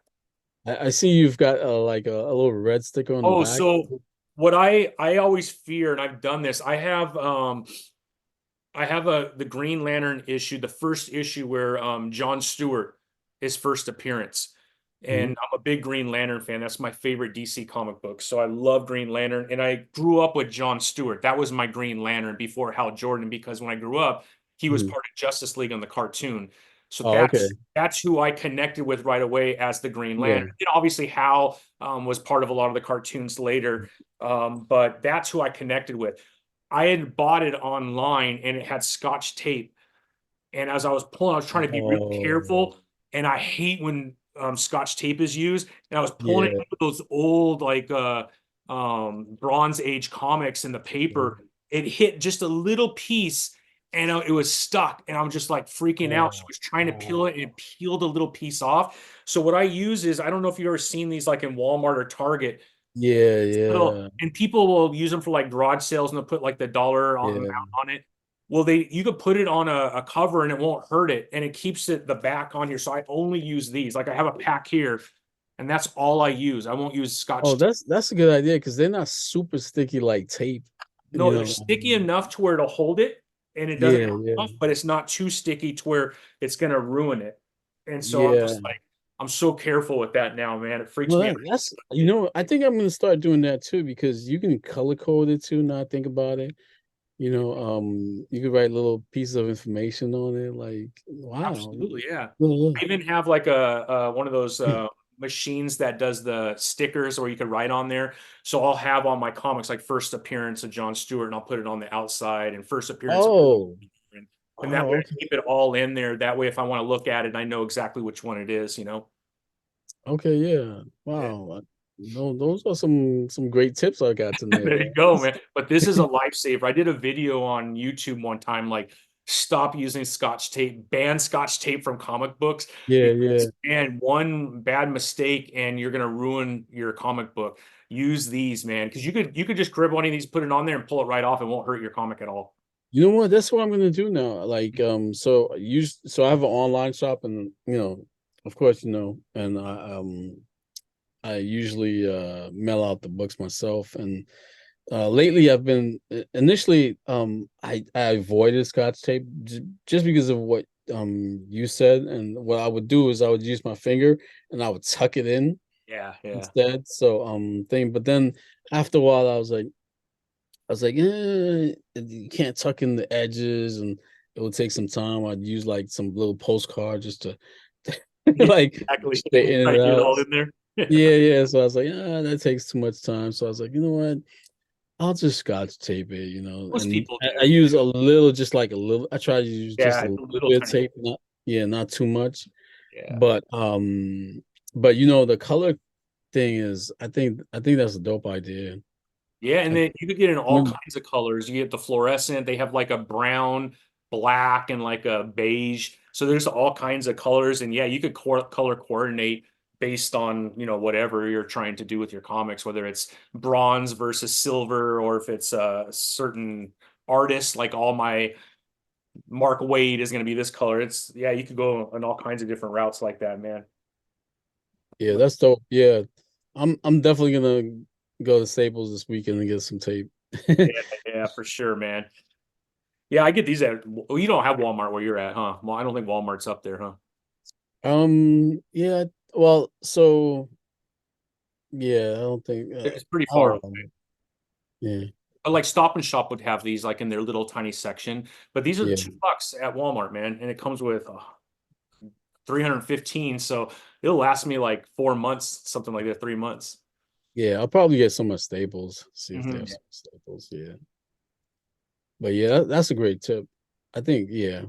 I see you've got like a little red sticker on the Oh, back. so what I always fear, and I've done this, I have the Green Lantern issue, the first issue where John Stewart, his first appearance. And Mhm. I'm a big Green Lantern fan. That's my favorite DC comic book. So I love Green Lantern. And I grew up with John Stewart. That was my Green Lantern before Hal Jordan, because when I grew up, he was Mhm. part of Justice League on the cartoon. So Oh, okay. that's who I connected with right away as the Green Yeah. Lantern. And obviously Hal was part of a lot of the cartoons later. But that's who I connected with. I had bought it online and it had Scotch tape. And as I was pulling, I was trying to be real Oh, careful. And I hate when Scotch tape is used, and I was pulling it Yeah. out of those old like Bronze Age comics in the Yeah. paper. It hit just a little piece, and it was stuck, and I'm just like freaking out. So I Oh, was trying to peel it, and oh. it peeled a little piece off. So what I use is, I don't know if you've ever seen these like in Walmart or Target. Yeah, Little, yeah, and people will use them for like garage sales, and they'll put like the dollar amount yeah. on it. Well, you could put it on a cover and it won't hurt it, and it keeps it the back on here. So I only use these. Like I have a pack here, and that's all I use. I won't use Oh, Scotch tape. that's a good idea because they're not super sticky like tape. You No, they're know. sticky enough to where it'll hold it, and it doesn't Yeah, come yeah, off, but it's not too sticky to where it's gonna ruin it. And so I'm yeah. just like, I'm so careful with that now, man. It freaks Well, me out. that's I think I'm gonna start doing that too because you can color code it too. Now I think about it. You could write little pieces of information on it. Like, wow. Absolutely, yeah. Yeah, I even have like a one of those machines that does the stickers where you could write on there. So I'll have on my comics like first appearance of John Stewart, and I'll put it on the outside, and first appearance of oh, and that way oh, I okay. keep it all in there. That way, if I want to look at it, I know exactly which one it is, you know? Okay, yeah. Yeah. Wow. No, those are some great tips I got tonight, There you man. go, man. But this is a lifesaver. I did a video on YouTube one time, like stop using Scotch tape, ban Scotch tape from comic books Yeah, yeah. because, man, one bad mistake and you're gonna ruin your comic book. Use these, man, because you could just grab one of these, put it on there, and pull it right off. It won't hurt your comic at all. You know what? That's what I'm gonna do now. Like, so I have an online shop, and of course, and I usually mail out the books myself. And lately, I've been initially I avoided Scotch tape just because of what you said, and what I would do is I would use my finger and I would tuck it in Yeah, yeah. instead. So but then after a while, I was like, you can't tuck in the edges, and it would take some time. I'd use like some little postcard just to Yeah, like exactly. straighten Try to it get it out. all in there. Yeah, yeah. So I was like, that takes too much time. So I was like, you know what? I'll just Scotch tape it, Most and people I do. use a little, just like a little. I try to use just Yeah, a it's little a little bit of tiny. tape, not too much. Yeah. But the color thing is, I think that's a dope idea. Yeah, and I, then you could get in all when- kinds of colors. You get the fluorescent, they have like a brown, black, and like a beige. So there's all kinds of colors. And yeah, you could color coordinate based on, whatever you're trying to do with your comics, whether it's bronze versus silver, or if it's a certain artist, like all my Mark Wade is going to be this color. Yeah, you could go on all kinds of different routes like that, man. yeah, But that's dope. Yeah, I'm definitely gonna go to Staples this weekend and get some tape. yeah, yeah, for sure, man. Yeah, I get these well, you don't have Walmart where you're at, huh? Well, I don't think Walmart's up there, huh? Yeah, well, so yeah, I don't think, It's pretty I far don't away. know. Yeah, Like Stop and Shop would have these like in their little tiny section, but these are yeah, $2 at Walmart, man, and it comes with 315, so it'll last me like 4 months, something like that, 3 months. yeah. I'll probably get some at Staples. See if they have Mhm. some Staples. Yeah, but yeah, that's a great tip. I think, yeah,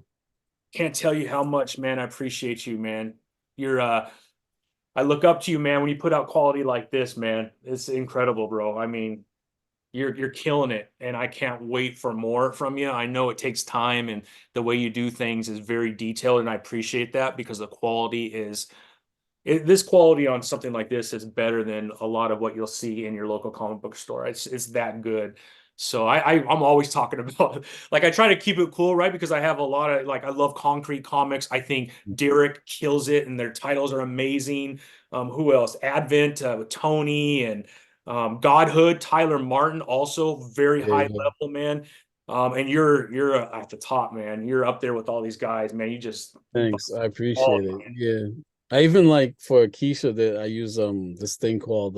Can't tell you how much, man. I appreciate you, man. You're I look up to you, man, when you put out quality like this, man. It's incredible, bro. I mean, you're killing it, and I can't wait for more from you. I know it takes time, and the way you do things is very detailed, and I appreciate that because the quality is this quality on something like this is better than a lot of what you'll see in your local comic book store. It's that good. So I'm always talking about, like, I try to keep it cool, right? Because I have a lot of, like, I love concrete comics. I think Derek kills it, and their titles are amazing. Who else? Advent with Tony, and Godhood, Tyler Martin, also very yeah, high yeah. level, man. And you're at the top, man. You're up there with all these guys, man. You Thanks, I all. appreciate it. Yeah, I even like for Kisha that I use this thing called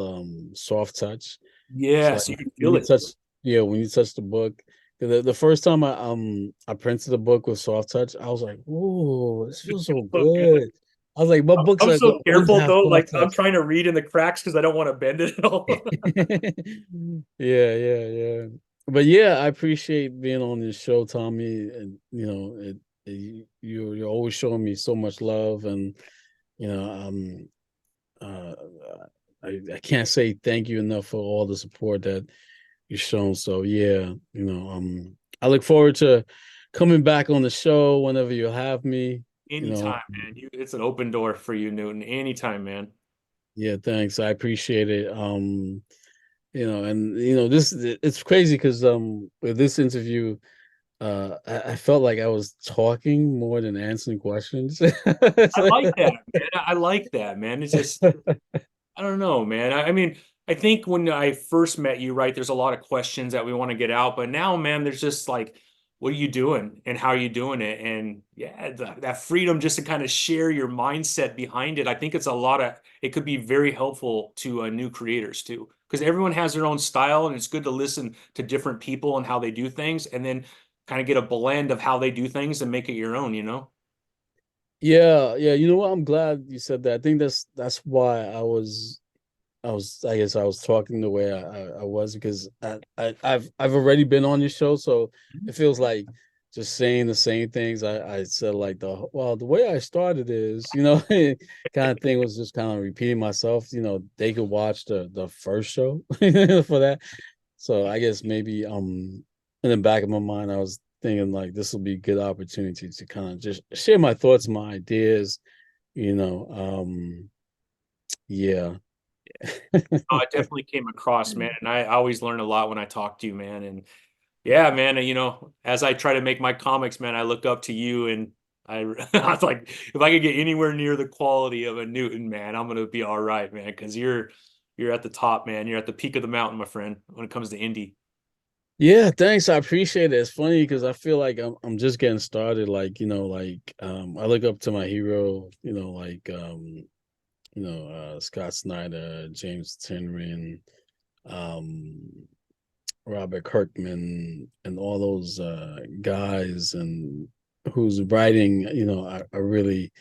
soft touch. So Yeah, like so you can when feel you it. touch, yeah, when you touch the book, the first time I printed a book with soft touch, I was like, "Whoa, this feels so So good. good." I was like, "My books I'm are so going to careful have though. soft Like I'm touch." trying to read in the cracks because I don't want to bend it at all. Yeah, yeah, yeah. But yeah, I appreciate being on this show, Tommy, and you're always showing me so much love, and you know, um, uh, I can't say thank you enough for all the support that you've shown. So yeah, I look forward to coming back on the show whenever you have me. You know, Anytime, man. It's an open door for you, Newton. Anytime, man. yeah, thanks. I appreciate it. And this it's crazy because with this interview, I felt like I was talking more than answering questions. It's I like like- that, man. I like that, man. It's just I don't know, man. I mean, I think when I first met you, right, there's a lot of questions that we want to get out, but now, man, there's just like, what are you doing and how are you doing it? And yeah, that freedom just to kind of share your mindset behind it. I think it could be very helpful to new creators too, because everyone has their own style and it's good to listen to different people and how they do things and then kind of get a blend of how they do things and make it your own, you know? Yeah, yeah. You know what? I'm glad you said that. I think that's why I guess I was talking the way I was because I've already been on your show, so it feels like just saying the same things I said like the way I started is, kind of thing was just kind of repeating myself. They could watch the first show for that. So I guess maybe in the back of my mind I was thinking like this will be a good opportunity to kind of just share my thoughts, my ideas, you know. Yeah. Oh, I definitely came across, man, and I always learn a lot when I talk to you, man. And yeah, man, as I try to make my comics, man, I look up to you and I I was like, if I could get anywhere near the quality of a Newton, man, I'm gonna be all right, man, because you're at the top, man. You're at the peak of the mountain, my friend, when it comes to indie. Yeah, thanks. I appreciate it. It's funny because I feel like I'm just getting started. I look up to my hero, Scott Snyder, James Tinrin, um, Robert Kirkman, and all those guys and whose writing, I really,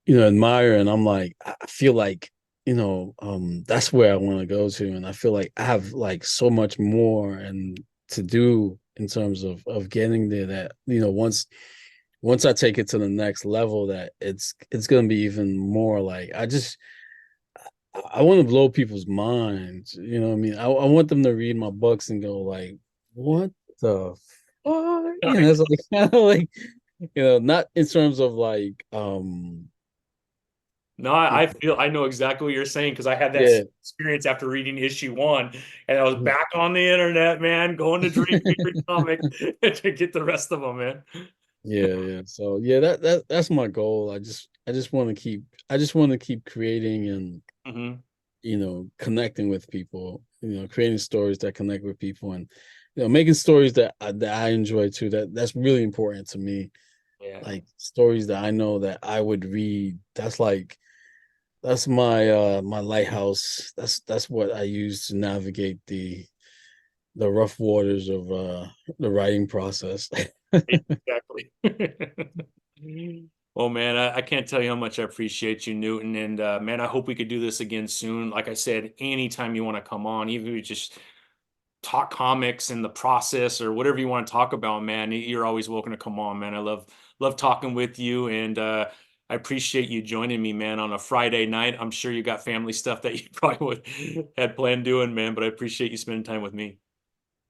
admire. And I'm like, I feel like, that's where I want to go to. And I feel like I have like so much more and to do in terms of getting there that, once I take it to the next level, that it's gonna be even more like I want to blow people's minds. You know what I mean? I want them to read my books and go like, what the fuck? It's like kind of like, not in terms of like No, I know exactly what you're saying because I had that yeah. experience after reading issue one, and I was back on the internet, man, going to Dream Favorite Comics to get the rest of them, man. Yeah, yeah. So yeah, that's my goal. I just want to keep creating and Hmm. connecting with people, creating stories that connect with people and making stories that I enjoy too. That's really important to me. Yeah. Like stories that I know that I would read. That's my lighthouse. That's what I use to navigate the rough waters of the writing process. Exactly. Well, man, I can't tell you how much I appreciate you, Newton. And man, I hope we could do this again soon. Like I said, anytime you want to come on, even if we just talk comics and the process or whatever you want to talk about, man, you're always welcome to come on, man. I love talking with you, and I appreciate you joining me, man, on a Friday night. I'm sure you got family stuff that you probably had planned doing, man, but I appreciate you spending time with me.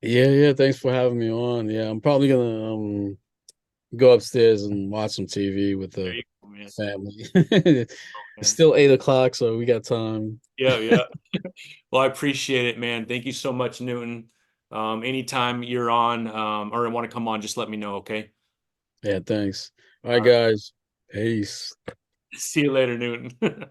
Yeah, yeah. Thanks for having me on. Yeah, I'm probably gonna go upstairs and watch some TV with There the you go, man. family. Oh, It's man. still 8 o'clock, so we got time. Yeah, yeah. Well, I appreciate it, man. Thank you so much, Newton. Anytime you're on, or want to come on, just let me know, okay? Yeah, thanks. All All right, right. guys. Peace. See you later, Newton.